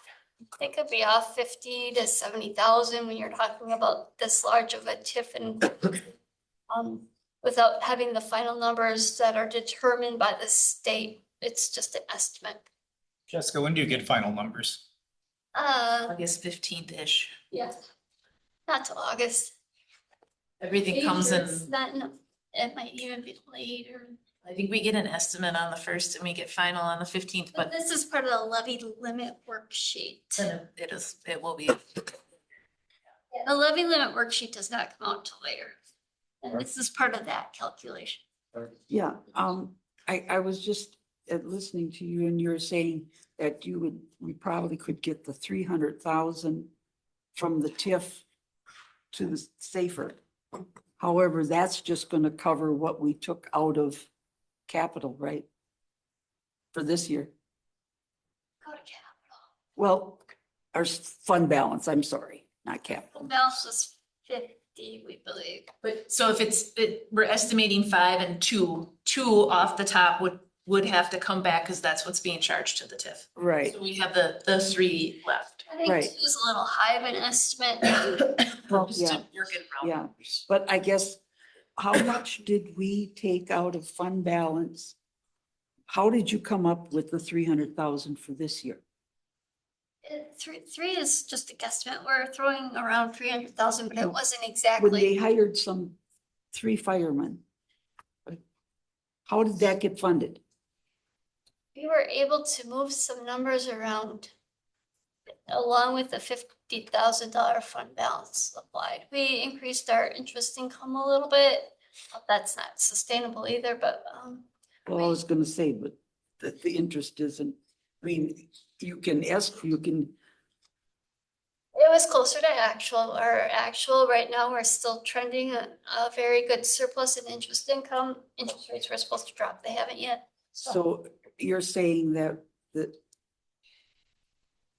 It could be off 50 to 70,000 when you're talking about this large of a TIF and without having the final numbers that are determined by the state. It's just an estimate. Jessica, when do you get final numbers? August 15th-ish. Yes, not till August. Everything comes in, It's not, it might even be later. I think we get an estimate on the 1st and we get final on the 15th, But but this is part of the levy limit worksheet. it will be. The levy limit worksheet does not come out till later. And this is part of that calculation. Yeah, I was just listening to you and you're saying that we probably could get the 300,000 from the TIF to the Safer. However, that's just gonna cover what we took out of capital, right? For this year. Go to capital. Well, our fund balance, I'm sorry, not capital. Balance was 50, we believe. But so if we're estimating 5 and 2 off the top would have to come back because that's what's being charged to the TIF. Right. So we have the 3 left. I think Right. it was a little high of an estimate. Well, Just yeah, to work it around. yeah, but I guess, how much did we take out of fund balance? How did you come up with the 300,000 for this year? Three is just a guesstimate. We're throwing around 300,000, but it wasn't When exactly. they hired 3 firemen, how did that get funded? We were able to move some numbers around along with the $50,000 fund balance applied. We increased our interest income a little bit. That's not sustainable either, but Well, I was gonna say, but the interest isn't, I mean, you can it was closer to actual. Our actual right now, we're still trending a very good surplus in interest income. Interest rates were supposed to drop. They haven't yet. so you're saying that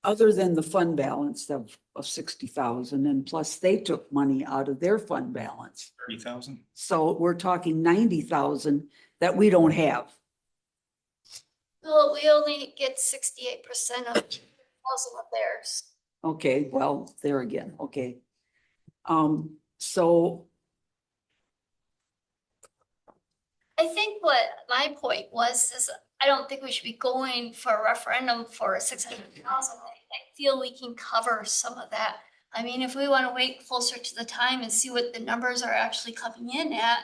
other than the fund balance of 60,000 and plus they took money out of their fund balance. 30,000. So we're talking 90,000 that we don't have. Well, we only get 68% of theirs. Okay, well, there again, okay. So I think what my point was is I don't think we should be going for a referendum for 600,000. I feel we can cover some of that. I mean, if we want to wait closer to the time and see what the numbers are actually coming in at,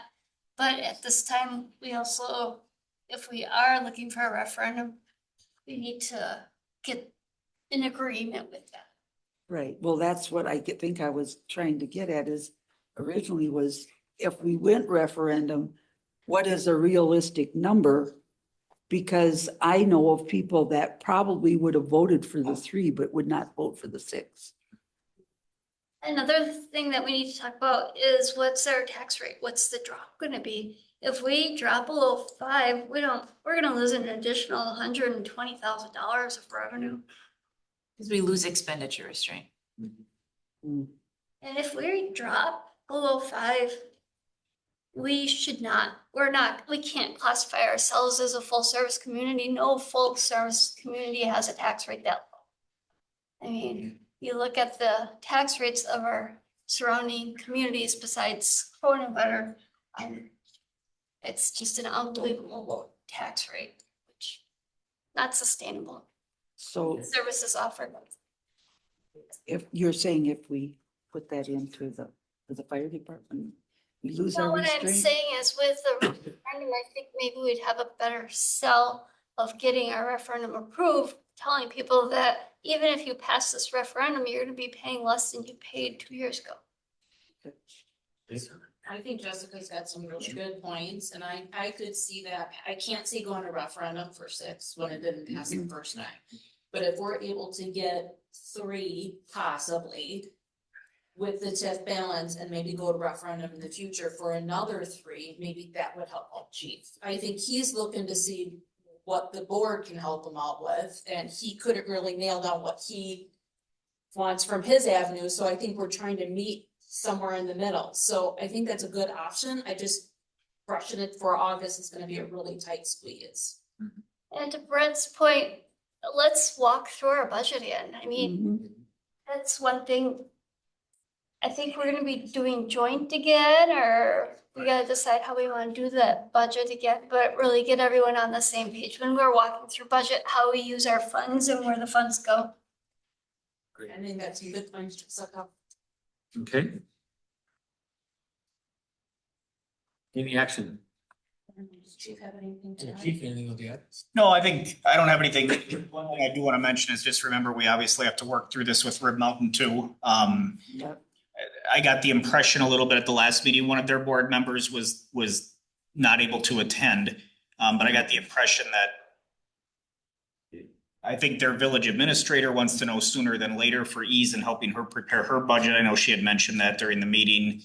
but at this time, we also, if we are looking for a referendum, we need to get in agreement with that. right, well, that's what I think I was trying to get at is originally was if we went referendum, what is a realistic number? Because I know of people that probably would have voted for the 3, but would not vote for the 6. Another thing that we need to talk about is what's our tax rate? What's the drop gonna be? If we drop below 5, we're gonna lose an additional $120,000 of revenue. Because we lose expenditure restraint. And if we drop below 5, we can't classify ourselves as a full service community. No full service community has a tax rate that low. I mean, you look at the tax rates of our surrounding communities besides Cronin, it's just an unbelievable tax rate, which not sustainable. So Services offered. if you're saying if we put that into the fire department, we lose Well, our what I'm restraint? saying is with the referendum, I think maybe we'd have a better sell of getting our referendum approved, telling people that even if you pass this referendum, you're gonna be paying less than you paid 2 years ago. I think Jessica's got some really good points, and I could see that, I can't see going to referendum for 6 when it didn't pass the first time. But if we're able to get 3 possibly with the TIF balance and maybe go to referendum in the future for another 3, maybe that would help out chief. I think he's looking to see what the board can help him out with, and he couldn't really nail down what he wants from his avenue, so I think we're trying to meet somewhere in the middle. So I think that's a good option. I just rushing it for August is gonna be a really tight squeeze. And to Brett's point, let's walk through our budget again. I mean, that's one thing. I think we're gonna be doing joint again, or we gotta decide how we wanna do that budget again, but really get everyone on the same page when we're walking through budget, how we use our funds and where the funds go. I think that's some good points to suck up. Okay. Any action? Does chief have anything to add? Chief, anything with the No, I think, I don't have anything. One thing I do want to mention is just remember, we obviously have to work through this with Rib Mountain too. I got the impression a little bit at the last meeting, one of their board members was not able to attend. But I got the impression that I think their village administrator wants to know sooner than later for ease in helping her prepare her budget. I know she had mentioned that during the meeting.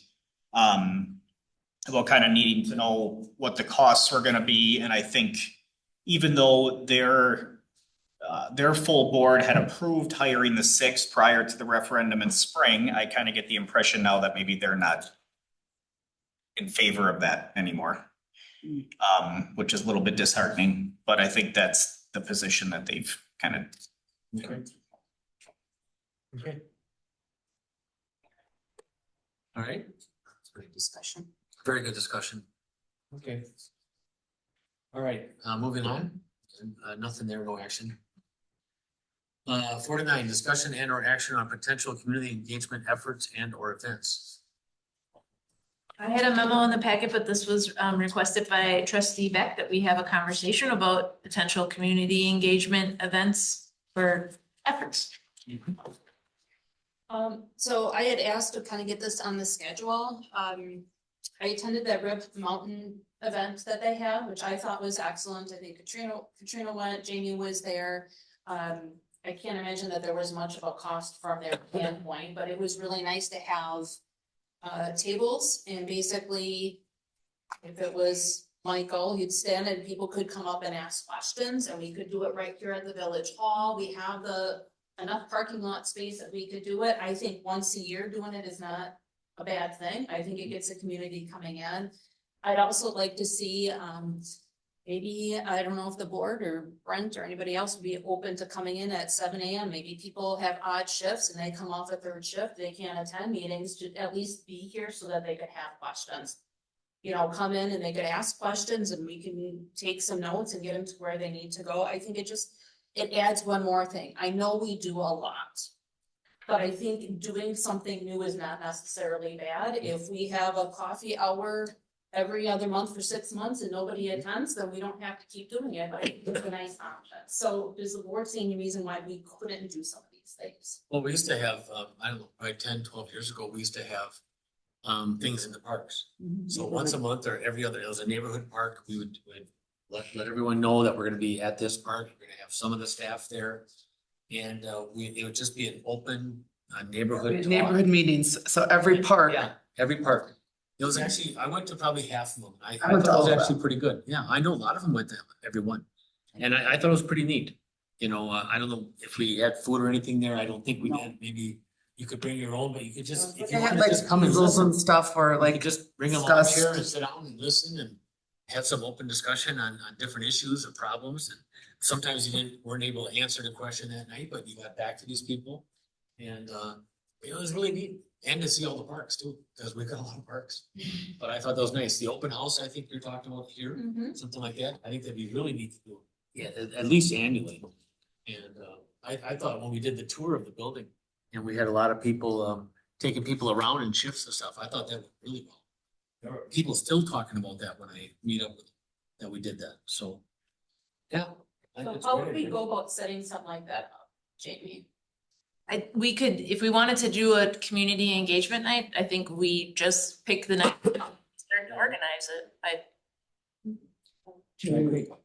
About kind of needing to know what the costs were gonna be, and I think even though their full board had approved hiring the 6 prior to the referendum in spring, I kind of get the impression now that maybe they're not in favor of that anymore. Which is a little bit disheartening, but I think that's the position that they've kind of. Okay. Okay. All right. Great discussion. Very good discussion. Okay. All right, moving on. Nothing there, no action. 49, discussion and or action on potential community engagement efforts and or events. I had a memo in the packet, but this was requested by trustee Beck that we have a conversation about potential community engagement events for efforts. So I had asked to kind of get this on the schedule. I attended that Rib Mountain event that they have, which I thought was excellent. I think Katrina went, Jamie was there. I can't imagine that there was much of a cost from their standpoint, but it was really nice to have tables, and basically if it was Michael, he'd stand and people could come up and ask questions, and we could do it right here at the village hall. We have enough parking lot space that we could do it. I think once a year doing it is not a bad thing. I think it gets the community coming in. I'd also like to see, maybe, I don't know if the board or Brent or anybody else would be open to coming in at 7 AM. Maybe people have odd shifts and they come off a 3rd shift, they can't attend meetings, to at least be here so that they could have questions. You know, come in and they could ask questions and we can take some notes and get them to where they need to go. I think it adds one more thing. I know we do a lot. But I think doing something new is not necessarily bad. If we have a coffee hour every other month for 6 months and nobody attends, then we don't have to keep doing it, but it's a nice option. So does the board see any reason why we couldn't do some of these things? Well, we used to have, I don't know, probably 10, 12 years ago, we used to have things in the parks. So once a month or every other, it was a neighborhood park, we would let everyone know that we're gonna be at this park, we're gonna have some of the staff there. And it would just be an open neighborhood talk. Neighborhood meetings, so every park. Yeah, every park. It was actually, I went to probably half of them. I went thought to it was all of actually pretty good. Yeah, I know a lot of them went to every one. And I thought it was pretty neat. You know, I don't know if we had food or anything there. I don't think we did. Maybe you could bring your own, but you could just, if They you had wanted to like just come and puzzles listen. and stuff or You like could just bring a lawn discuss. chair and sit down and listen and have some open discussion on different issues or problems. And sometimes you weren't able to answer the question that night, but you got back to these people. And, it was really neat, and to see all the parks too, because we got a lot of parks. But I thought that was nice. The open house, I think you're talking about here, something like that. I think that'd be really neat to do. Yeah, at least annually. And, I thought when we did the tour of the building, and we had a lot of people, taking people around in shifts and stuff, I thought that went really well. There were people still talking about that when I meet up with, that we did that, so. Yeah. I think So it's a how great would we idea. go about setting something like that up, Jamie? We could, if we wanted to do a community engagement night, I think we just pick the night, start to organize it.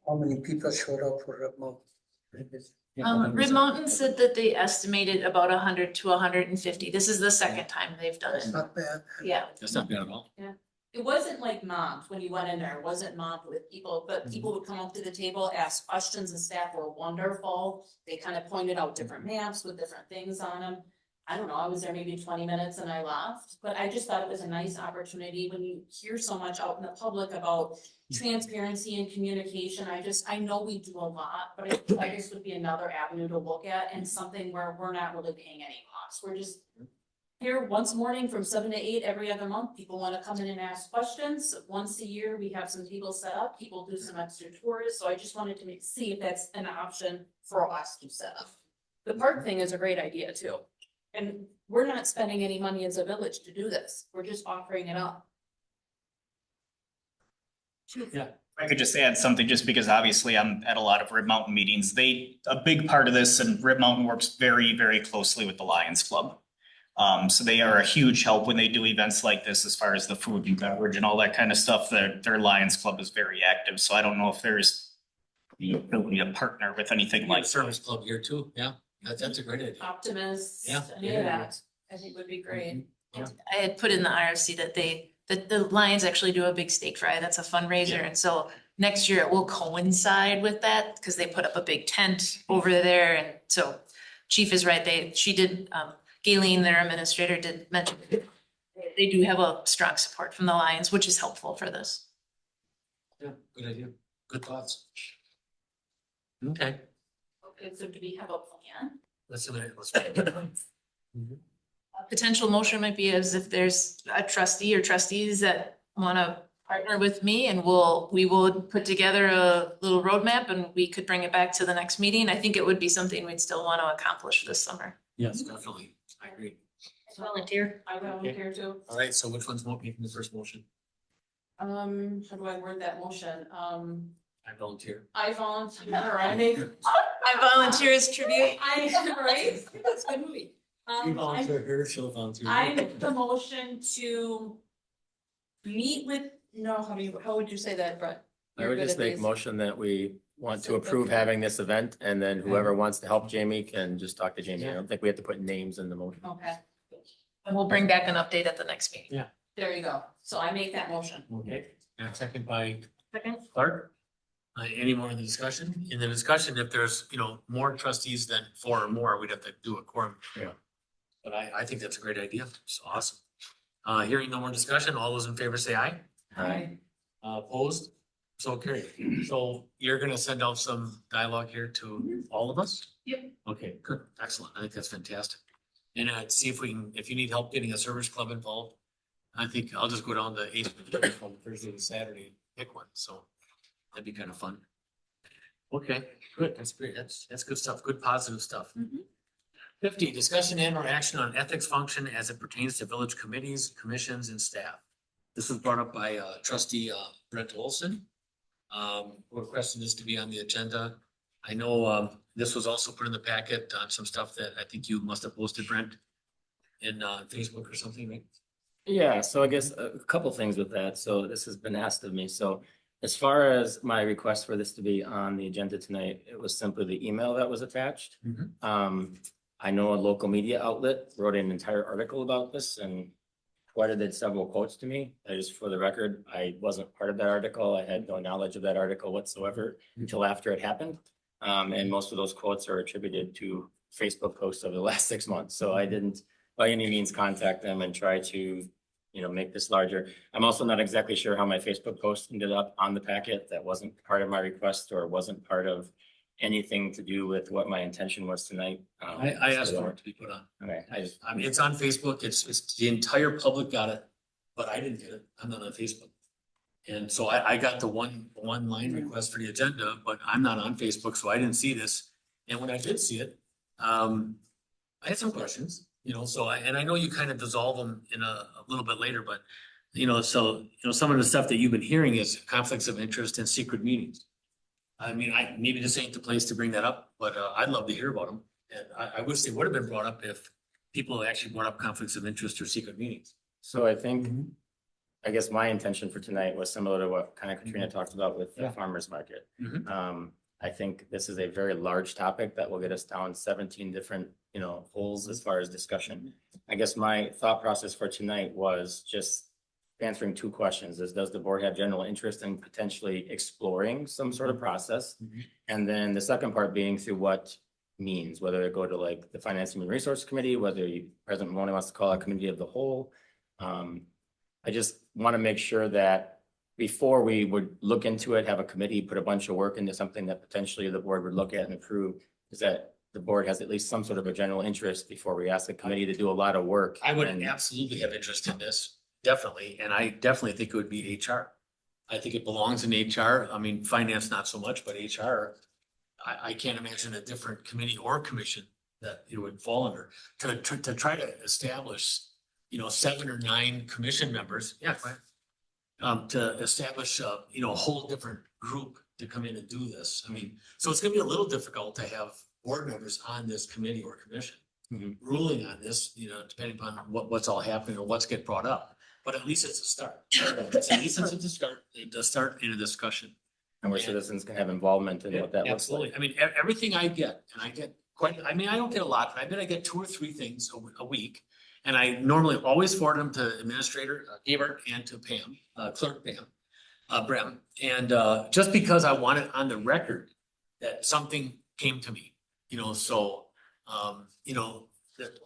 How many people showed up for Red Mountain? Rib Mountain said that they estimated about 100 to 150. This is the second time they've done it. Not bad. Yeah. That's not bad at all. It wasn't like mobbed when you went in there, it wasn't mobbed with people, but people would come up to the table, ask questions, and staff were wonderful. They kind of pointed out different maps with different things on them. I don't know, I was there maybe 20 minutes and I left, but I just thought it was a nice opportunity when you hear so much out in the public about transparency and communication. I know we do a lot, but I guess would be another avenue to look at and something where we're not really paying any costs. We're just here once morning from 7 to 8 every other month. People want to come in and ask questions. Once a year, we have some tables set up. People do some extra tours. So I just wanted to see if that's an option for us to set up. The park thing is a great idea too. And we're not spending any money as a village to do this. We're just offering it up. Yeah. If I could just add something, just because obviously I'm at a lot of Rib Mountain meetings, a big part of this, and Rib Mountain works very, very closely with the Lions Club. So they are a huge help when they do events like this, as far as the food and beverage and all that kind of stuff. Their Lions Club is very active, so I don't know if there's the ability to partner with anything like Service club here too, yeah, that's a great idea. Optimists, Yeah. any of that, I think would be great. I had put in the RFC that the Lions actually do a big steak fry. That's a fundraiser. And so next year it will coincide with that because they put up a big tent over there. And so Chief is right. Galen, their administrator, did mention they do have a strong support from the Lions, which is helpful for this. Yeah, good idea, good thoughts. Okay, Okay, so do we have a plan? let's. A potential motion might be as if there's a trustee or trustees that wanna partner with me and we will put together a little roadmap and we could bring it back to the next meeting. I think it would be something we'd still wanna accomplish this summer. Yes, definitely, I agree. Volunteer. I volunteer too. All right, so which one's making the first motion? How do I word that motion? I volunteer. I volunteer, right? I volunteer as tribute. Right? That's a good movie. You volunteer here, she'll volunteer. I make the motion to meet with, how would you say that, Brett? I You're would good just at make a these. motion that we want to So, approve okay. having this event, and then whoever wants to help Jamie can just talk to Jamie. I Yeah. don't think we have to put names in the motion. Okay, And we'll bring back an update at the next meeting. there you go. So I make that motion. Okay, and second by Second. Clark. Any more in the discussion? In the discussion, if there's, more trustees than 4 or more, we'd have to do a quorum. Yeah. But I think that's a great idea. It's awesome. Hearing no more discussion, all those in favor say aye. Aye. Opposed? So carried. So you're gonna send out some dialogue here to all of us? Yep. Okay, good, excellent. I think that's fantastic. And see if if you need help getting a service club involved, I think I'll just go down to 8 from Thursday to Saturday and pick one, so that'd be kind of fun. Okay, good, that's great. That's good stuff, good positive stuff. 50, discussion and or action on ethics function as it pertains to village committees, commissions, and staff. This was brought up by trustee Brent Olson. Requesting this to be on the agenda. I know this was also put in the packet on some stuff that I think you must have posted, Brent, in Facebook or something, right? Yeah, so I guess a couple things with that. So this has been asked of me. So as far as my request for this to be on the agenda tonight, it was simply the email that was attached. I know a local media outlet wrote an entire article about this and credited several quotes to me. Just for the record, I wasn't part of that article. I had no knowledge of that article whatsoever until after it happened. And most of those quotes are attributed to Facebook posts over the last 6 months. So I didn't by any means contact them and try to, make this larger. I'm also not exactly sure how my Facebook post ended up on the packet. That wasn't part of my request or wasn't part of anything to do with what my intention was tonight. I asked for it to be put on. Okay, I mean, it's on Facebook. It's the entire public got it, but I didn't get it. I'm not on Facebook. And so I got the one line request for the agenda, but I'm not on Facebook, so I didn't see this. And when I did see it, I had some questions, you know, so and I know you kind of dissolve them in a little bit later, but some of the stuff that you've been hearing is conflicts of interest and secret meetings. I mean, maybe this ain't the place to bring that up, but I'd love to hear about them. And I wish they would have been brought up if people actually brought up conflicts of interest or secret meetings. So I think, I guess my intention for tonight was similar to what kind of Katrina talked about with the farmer's market. I think this is a very large topic that will get us down 17 different, holes as far as discussion. I guess my thought process for tonight was just answering two questions: does the board have general interest in potentially exploring some sort of process? And then the second part being through what means, whether it go to like the Finance and Human Resource Committee, whether President Maloney wants to call a committee of the whole. I just want to make sure that before we would look into it, have a committee, put a bunch of work into something that potentially the board would look at and approve, is that the board has at least some sort of a general interest before we ask the committee to do a lot of work. I would absolutely have interest in this, definitely, and I definitely think it would be HR. I think it belongs in HR. I mean, finance not so much, but HR. I can't imagine a different committee or commission that it would fall under to try to establish, 7 or 9 commission members. Yeah, right. To establish, a whole different group to come in and do this. I mean, so it's gonna be a little difficult to have board members on this committee or commission ruling on this, depending upon what's all happening or what's get brought up. But at least it's a start. At least it's a start in a discussion. And where citizens can have involvement in what that looks Absolutely. like. I mean, everything I get, and I get I don't get a lot, but I bet I get 2 or 3 things a week. And I normally always forward them to Administrator Gabert and to Pam, Clerk Pam, Brem. And just because I want it on the record that something came to me, there's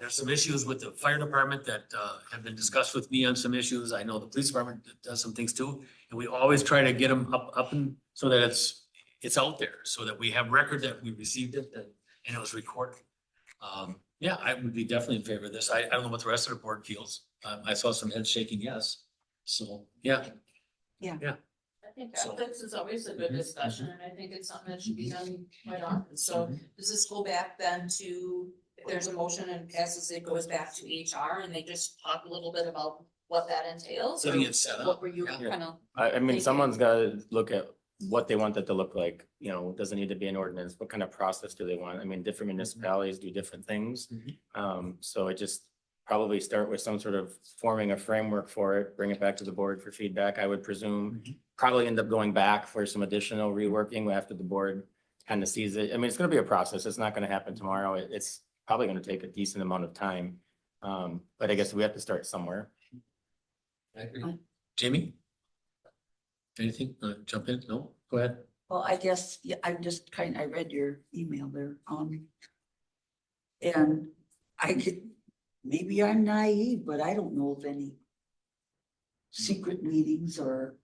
some issues with the fire department that have been discussed with me on some issues. I know the police department does some things too. And we always try to get them up and so that it's out there, so that we have record that we received it and it was recorded. Yeah, I would be definitely in favor of this. I don't know what the rest of the board feels. I saw some heads shaking yes. So, yeah. I think ethics is always a good discussion, and I think it's something that should be done quite often. So does this go back then to, if there's a motion and passes, it goes back to HR and they just talk a little bit about what that entails? Getting it set up. What were you kind of? I mean, someone's gotta look at what they want that to look like, does it need to be an ordinance? What kind of process do they want? I mean, different municipalities do different things. So I just probably start with some sort of forming a framework for it, bring it back to the board for feedback, I would presume. Probably end up going back for some additional reworking after the board kind of sees it. I mean, it's gonna be a process. It's not gonna happen tomorrow. It's probably gonna take a decent amount of time. But I guess we have to start somewhere. I agree. Jamie? Anything? Jump in? No? Go ahead. Well, I guess, I read your email there, and maybe I'm naive, but I don't know of any secret meetings or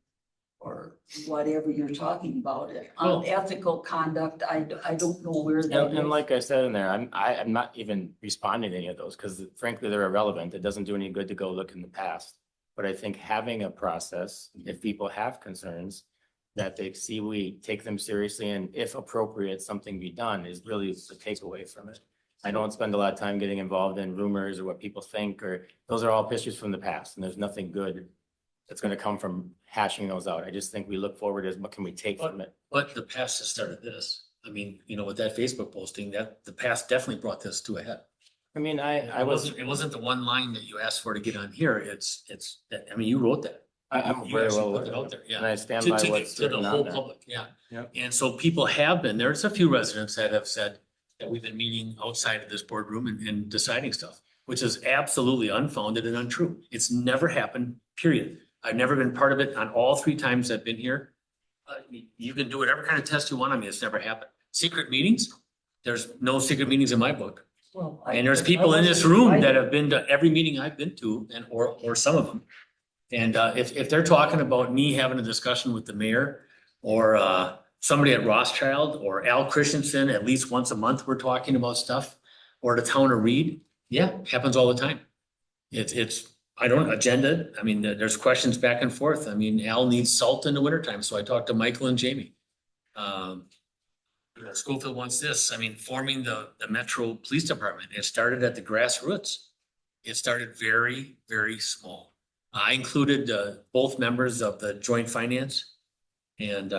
whatever you're talking about. On ethical conduct, I don't know where that is. And like I said in there, I'm not even responding to any of those, because frankly, they're irrelevant. It doesn't do any good to go look in the past. But I think having a process, if people have concerns, that they see we take them seriously, and if appropriate, something be done, is really the takeaway from it. I don't spend a lot of time getting involved in rumors or what people think, or those are all pictures from the past, and there's nothing good that's gonna come from hashing those out. I just think we look forward as what can we take from it. But the past has started this. I mean, with that Facebook posting, that the past definitely brought this to a head. I mean, it wasn't the one line that you asked for to get on here. You wrote that. I'm You very actually well put it aware. out there, yeah. And I stand To by the- what's to the written whole on there. public, yeah. Yep. And so people have been, there's a few residents that have said that we've been meeting outside of this boardroom and deciding stuff, which is absolutely unfounded and untrue. It's never happened, period. I've never been part of it on all 3 times I've been here. You can do whatever kind of test you want on me. It's never happened. Secret meetings? There's no secret meetings in my book. Well, And there's people in this room that have been to every meeting I've been to or some of them. And if they're talking about me having a discussion with the mayor or somebody at Rothschild or Al Christensen, at least once a month, we're talking about stuff. Or the town of Reed, yeah, happens all the time. It's, I don't agenda, I mean, there's questions back and forth. I mean, Al needs salt in the wintertime, so I talked to Michael and Jamie. Schofield wants this, I mean, forming the Metro Police Department, it started at the grassroots. It started very, very small. I included both members of the joint finance and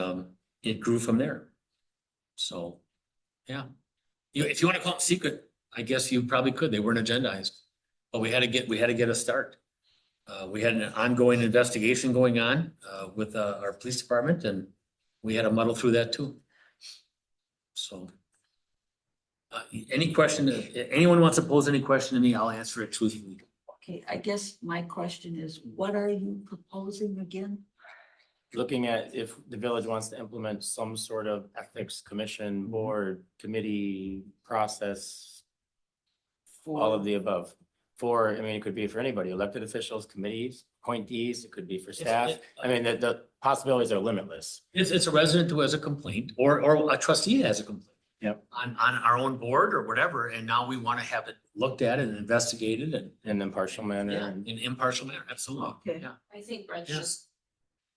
it grew from there. So, yeah. If you want to call it secret, I guess you probably could. They weren't agendized, but we had to get a start. We had an ongoing investigation going on with our police department, and we had to muddle through that too. So, any question, if anyone wants to pose any question to me, I'll answer it truthfully. Okay, I guess my question is, what are you proposing again? Looking at if the village wants to implement some sort of ethics commission, board, committee, process, all of the above. For, I mean, it could be for anybody, elected officials, committees, appointees, it could be for staff. I mean, the possibilities are limitless. It's a resident who has a complaint or a trustee has a complaint. Yep. On our own board or whatever, and now we want to have it looked at and investigated and. In an impartial manner. Yeah, in an impartial manner, absolutely. Okay. Yeah. I think Brent's Yeah. just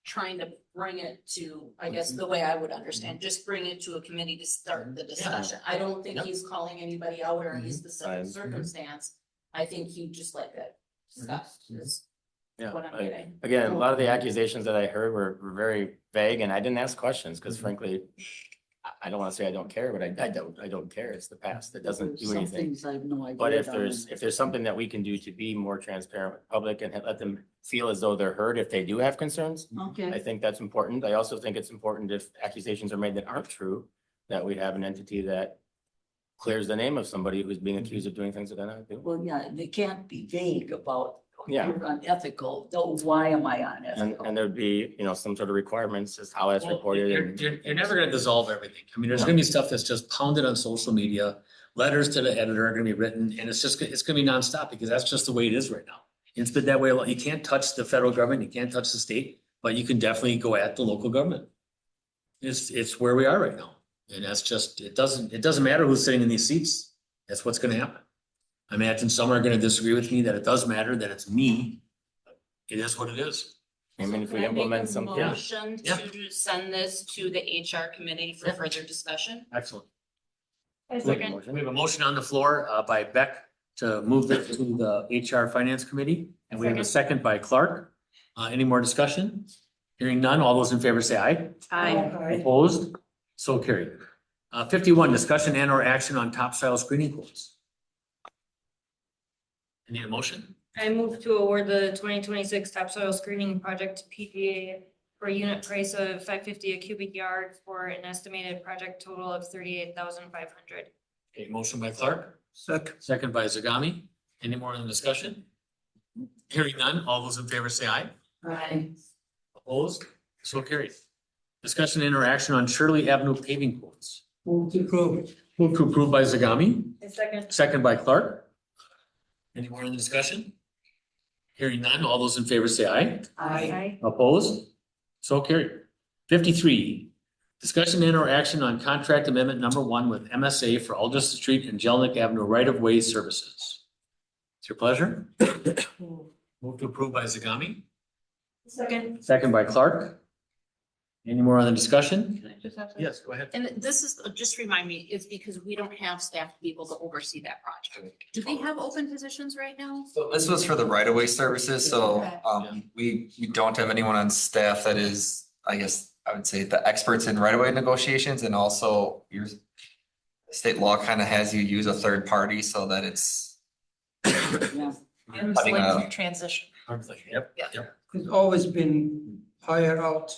trying to bring it to, I guess, the way I would understand, just bring it to a committee to start the discussion. I don't think Yep. he's calling anybody out or any specific Fine. circumstance. I think he just like that discussed, is Yeah, what I'm getting. again, a lot of the accusations that I heard were very vague and I didn't ask questions because frankly, I don't want to say I don't care, but I don't care. It's the past. It doesn't do Some anything. things I have no idea. But if about. there's something that we can do to be more transparent with the public and let them feel as though they're heard if they do have concerns, I Okay, think that's important. I also think it's important if accusations are made that aren't true, that we have an entity that clears the name of somebody who's being accused of doing things that they're not doing. well, yeah, they can't be vague about, Yeah. you're unethical, no, why am I unethical? And there'd be, some sort of requirements as how that's reported. and- You're never gonna dissolve everything. I mean, there's gonna be stuff that's just pounded on social media. Letters to the editor are gonna be written, and it's gonna be nonstop because that's just the way it is right now. It's been that way a lot. You can't touch the federal government, you can't touch the state, but you can definitely go at the local government. It's where we are right now. And that's just, it doesn't matter who's sitting in these seats. That's what's gonna happen. I imagine some are gonna disagree with me that it does matter, that it's me. It is what it is. I mean, if we Can I make implement a something. motion Yeah. to send this to the HR committee for further discussion? Excellent. I We second. have a motion on the floor by Beck to move this to the HR Finance Committee, and we have a second by Clark. Any more discussion? Hearing none, all those in favor say aye. Aye. Opposed? So carried. 51, discussion and or action on topsoil screening quotes. I need a motion? I move to award the 2026 topsoil screening project to PGA for a unit price of $5.50 a cubic yard for an estimated project total of $38,500. Okay, motion by Clark, second by Zagami. Any more in the discussion? Hearing none, all those in favor say aye. Aye. Opposed? So carried. Discussion and interaction on Shirley Avenue paving quotes. Move to approve. Move to approve by Zagami, I second. second by Clark. Any more in the discussion? Hearing none, all those in favor say aye. Aye. Opposed? So carried. 53, discussion and or action on contract amendment number 1 with MSA for Aldous Street and Jelnik Avenue right-of-way services. It's your pleasure. Move to approve by Zagami, Second. second by Clark. Any more on the discussion? Can I just have? Yes, go ahead. And this is, just remind me, it's because we don't have staff to be able to oversee that project. Do they have open positions right now? So this was for the right of way services, so Okay. we don't have anyone on staff that is, I guess, I would say the experts in right of way negotiations, and also your state law kind of has you use a third party so that it's. Yeah. I'm Cutting like out. transition. Yep. Yeah. Yep. It's always been hired out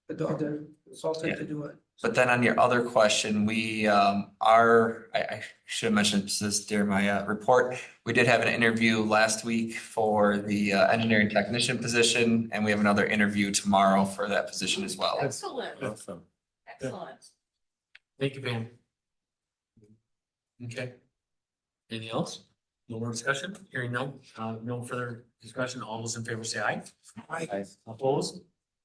with the other consultant to do it. But then on your other question, we I should have mentioned this during my report. We did have an interview last week for the engineering technician position, and we have another interview tomorrow for that position as well. Excellent, Awesome. excellent. Thank you, Pam. Okay. Anything else? No more discussion? Hearing no further discussion. All those in favor say aye. Aye. Opposed?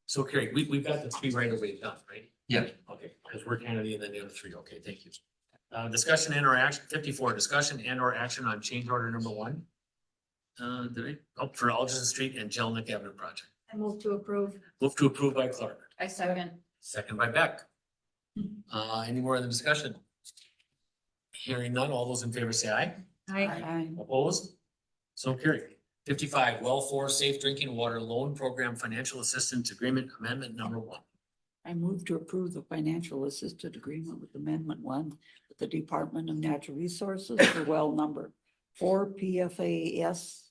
So carried. We've got the 3 right away done, right? Yeah. Okay, because we're Kennedy and then the other three. Okay, thank you. Discussion and or action, 54, discussion and or action on change order number 1. For Algerson Street and Jellinek Avenue project. I move to approve. Move to approve by Clark, I second. second by Beck. Any more in the discussion? Hearing none, all those in favor say aye. Aye. Opposed? So carried. 55, Well for Safe Drinking Water Loan Program Financial Assistance Agreement Amendment number 1. I move to approve the financial assisted agreement with Amendment 1 with the Department of Natural Resources for well number 4 PFAS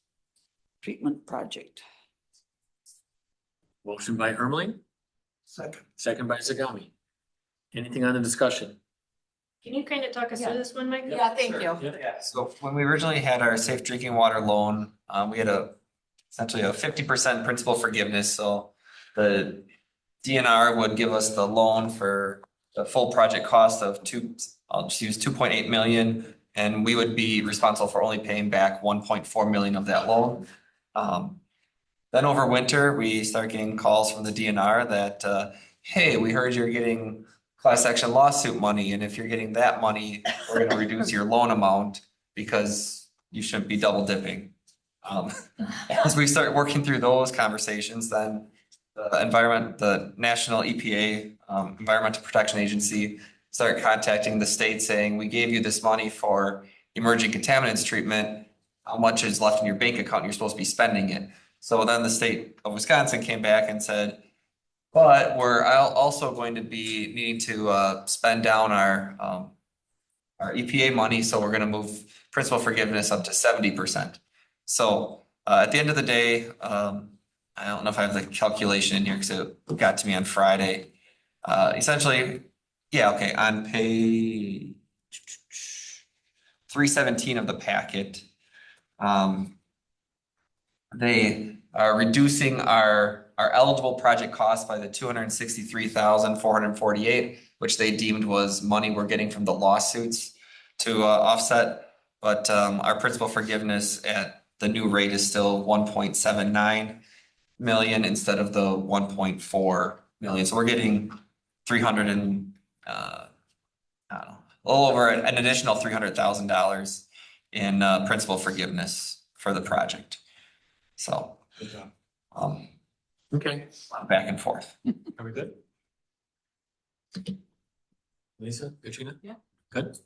treatment project. Motion by Ermeling, second by Zagami. Anything on the discussion? Can you kind of talk us through this one, Mike? Yeah, thank you. So when we originally had our safe drinking water loan, we had essentially a 50% principal forgiveness, so the DNR would give us the loan for the full project cost of 2.8 million, and we would be responsible for only paying back 1.4 million of that loan. Then over winter, we started getting calls from the DNR that, hey, we heard you're getting class action lawsuit money, and if you're getting that money, we're gonna reduce your loan amount because you shouldn't be double dipping. As we start working through those conversations, then the National EPA, Environmental Protection Agency, started contacting the state saying, we gave you this money for emerging contaminants treatment. How much is left in your bank account? You're supposed to be spending it. So then the state of Wisconsin came back and said, but we're also going to be needing to spend down our EPA money, so we're gonna move principal forgiveness up to 70%. So at the end of the day, I don't know if I have the calculation in here because it got to me on Friday. Essentially, yeah, okay, on page 317 of the packet, they are reducing our eligible project cost by the 263,448, which they deemed was money we're getting from the lawsuits to offset. But our principal forgiveness at the new rate is still 1.79 million instead of the 1.4 million. So we're getting 300 and I don't know, a little over an additional $300,000 in principal forgiveness for the project. So Okay. Back and forth. Are we good? Lisa, Katrina? Yeah. Good?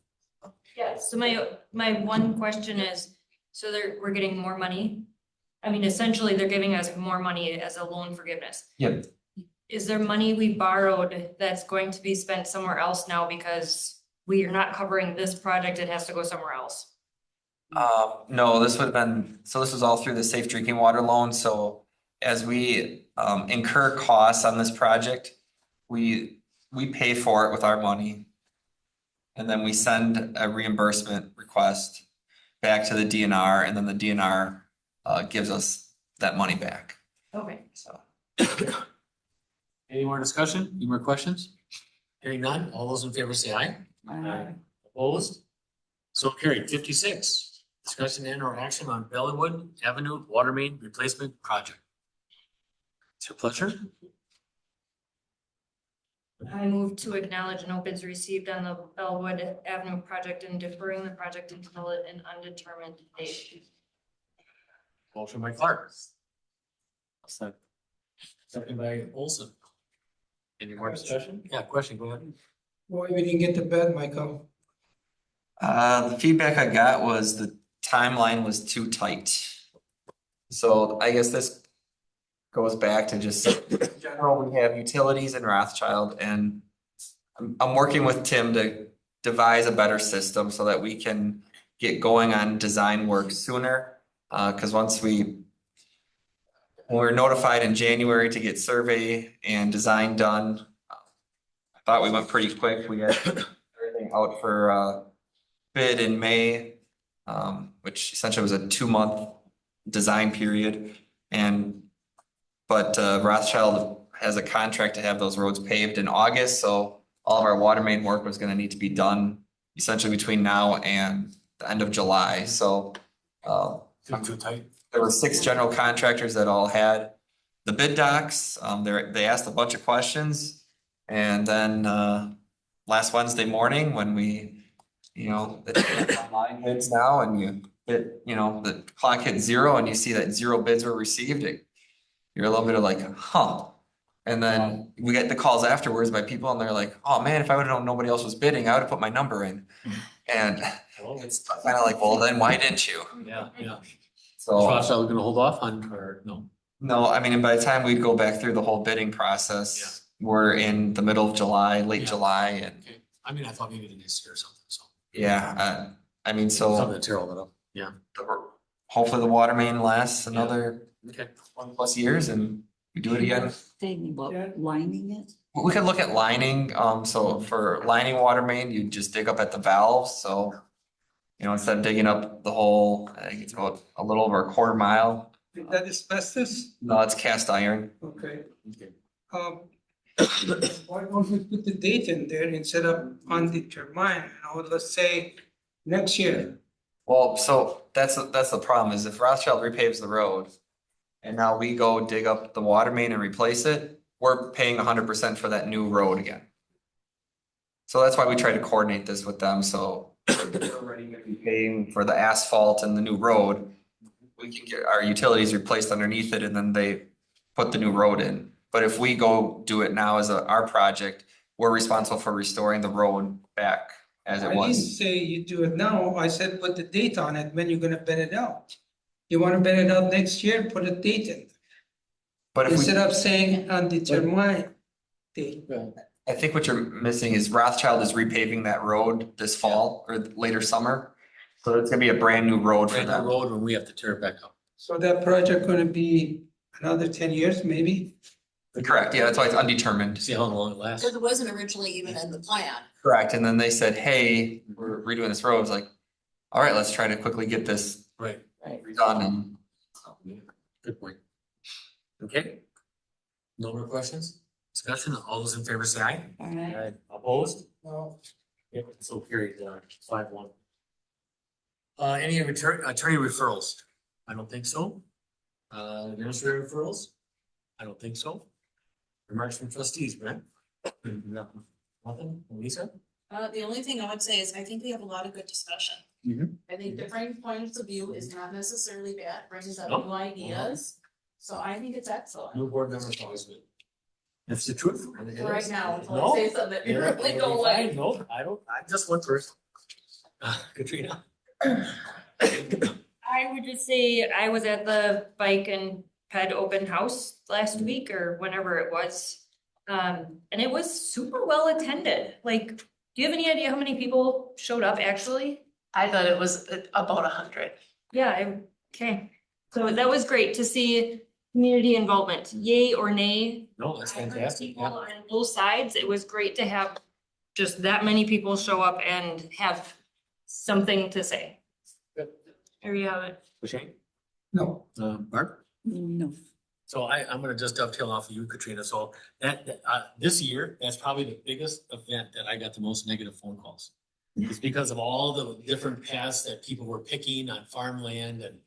Yeah, so my one question is, so we're getting more money? I mean, essentially, they're giving us more money as a loan forgiveness. Yep. Is there money we borrowed that's going to be spent somewhere else now because we are not covering this project, it has to go somewhere else? No, this would have been, so this was all through the safe drinking water loan. So as we incur costs on this project, we pay for it with our money. And then we send a reimbursement request back to the DNR, and then the DNR gives us that money back. Okay. So. Any more discussion? Any more questions? Hearing none, all those in favor say aye. Aye. Opposed? So carried. 56, discussion and or action on Bellywood Avenue Water Main Replacement Project. It's your pleasure. I move to acknowledge no bids received on the Bellwood Avenue project and deferring the project until an undetermined date. Motion by Clark. Second by Olson. Any more discussion? Yeah, question, go ahead. Why we didn't get the bed, Michael? The feedback I got was the timeline was too tight. So I guess this goes back to just in general, we have utilities in Rothschild, and I'm working with Tim to devise a better system so that we can get going on design work sooner. Cause when we're notified in January to get survey and design done, I thought we went pretty quick. We had everything out for bid in May, which essentially was a 2-month design period. But Rothschild has a contract to have those roads paved in August, so all of our water main work was gonna need to be done essentially between now and the end of July, so. Too tight. There were 6 general contractors that all had the bid docs. They asked a bunch of questions. And then, last Wednesday morning, when we, the online bids now and you hit, the clock hit 0 and you see that 0 bids were received, you're a little bit of like, huh. And then we get the calls afterwards by people and they're like, oh man, if I would have known nobody else was bidding, I would have put my number in. And it's kind of like, well, then why didn't you? Yeah, yeah. So. Rothschild gonna hold off on, or no? No, I mean, and by the time we go back through the whole bidding process, we're in the middle of July, late Yeah. July, and Okay, I mean, I thought maybe the next year or something, so. yeah, I mean, Something so to tear all that up, yeah. hopefully the water main lasts another Okay. 1+ years and we do it again. Saying about lining it. We could look at lining, so for lining water main, you just dig up at the valves, so. Instead of digging up the whole, I think it's about a little over a quarter mile. Is that asbestos? No, it's cast iron. Okay. Um, why don't we put the date in there instead of undetermined, let's say next year. Well, so that's the problem is if Rothschild repaves the road. And now we go dig up the water main and replace it, we're paying 100% for that new road again. So that's why we try to coordinate this with them, so. We're already gonna be paying for the asphalt and the new road. We can get our utilities replaced underneath it and then they put the new road in. But if we go do it now as our project, we're responsible for restoring the road back as it I didn't was. say you do it now, I said put the date on it, when you're gonna bid it out. You wanna bid it out next year, put a date in. But if we. Instead of saying undetermined date. I think what you're missing is Rothschild is repaving that road this fall or later summer. So it's gonna be a brand new road for Brand new them. road when we have to tear it back up. So that project gonna be another 10 years, maybe? Correct, yeah, that's why it's undetermined. See how long it lasts. Because it wasn't originally even in the plan. Correct, and then they said, hey, we're redoing this road, it's like, all right, let's try to quickly get this Right. redone and. Good point. Okay. No more questions? Discussion, all those in favor say aye. Alright. Opposed? No. Yep, so carried, 5-1. Any attorney referrals? I don't think so. Administrative referrals? I don't think so. Remarks from trustees, Brent? Nothing. Nothing, Lisa? The only thing I would say is I think we have a lot of good discussion. I think different points of view is not necessarily bad, brings up Nope. new ideas. So I think it's excellent. New board members always good. That's the truth. For right now, until No. I say something that you Yeah, really it'll don't be like. fine. No, I don't, I just went first. Katrina? I would just say I was at the bike and ped open house last week or whenever it was. And it was super well attended. Like, do you have any idea how many people showed up actually? I thought it was about 100. Yeah, okay. So that was great to see community involvement, yay or nay. No, that's fantastic, People yeah. on both sides. It was great to have just that many people show up and have something to say. Good. There you have it. Shane? No. Mark? No. So I'm gonna just dovetail off of you, Katrina. So this year, that's probably the biggest event that I got the most negative phone calls. It's because of all the different paths that people were picking on farmland and,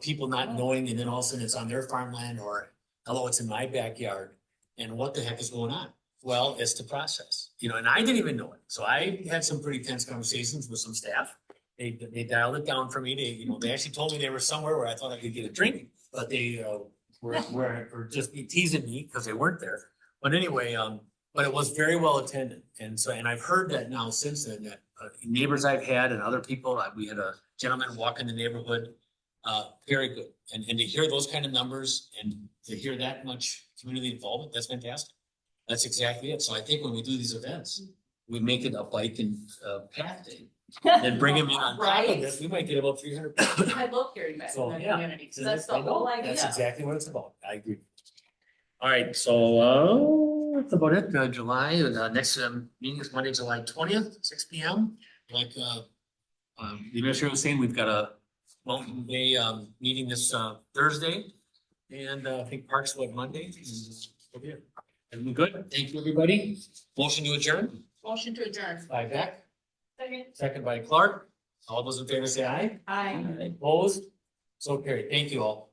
people not knowing, and then all of a sudden it's on their farmland or, hello, it's in my backyard. And what the heck is going on? Well, it's the process, and I didn't even know it. So I had some pretty tense conversations with some staff. They dialed it down for me. They actually told me they were somewhere where I thought I could get a drink, but they were just teasing me because they weren't there. But anyway, but it was very well attended. And I've heard that now since then that neighbors I've had and other people, we had a gentleman walk in the neighborhood, very good. And to hear those kind of numbers and to hear that much community involvement, that's fantastic. That's exactly it. So I think when we do these events, we make it a bike and path day. Then bring them in on top of this, we might get about 300. I love hearing that So, from the yeah. community, so that's the I know, whole idea. That's exactly what it's about. I agree. All right, so that's about it. July, next meeting is Monday, July 20th, 6 p.m. Like the administrator was saying, we've got a Mountain Day meeting this Thursday. And I think Parks what Monday. Everything good? Thank you, everybody. Motion to adjourn. Motion to adjourn. By Beck. Second by Clark. All those in favor say aye. Aye. Opposed? So carried. Thank you all.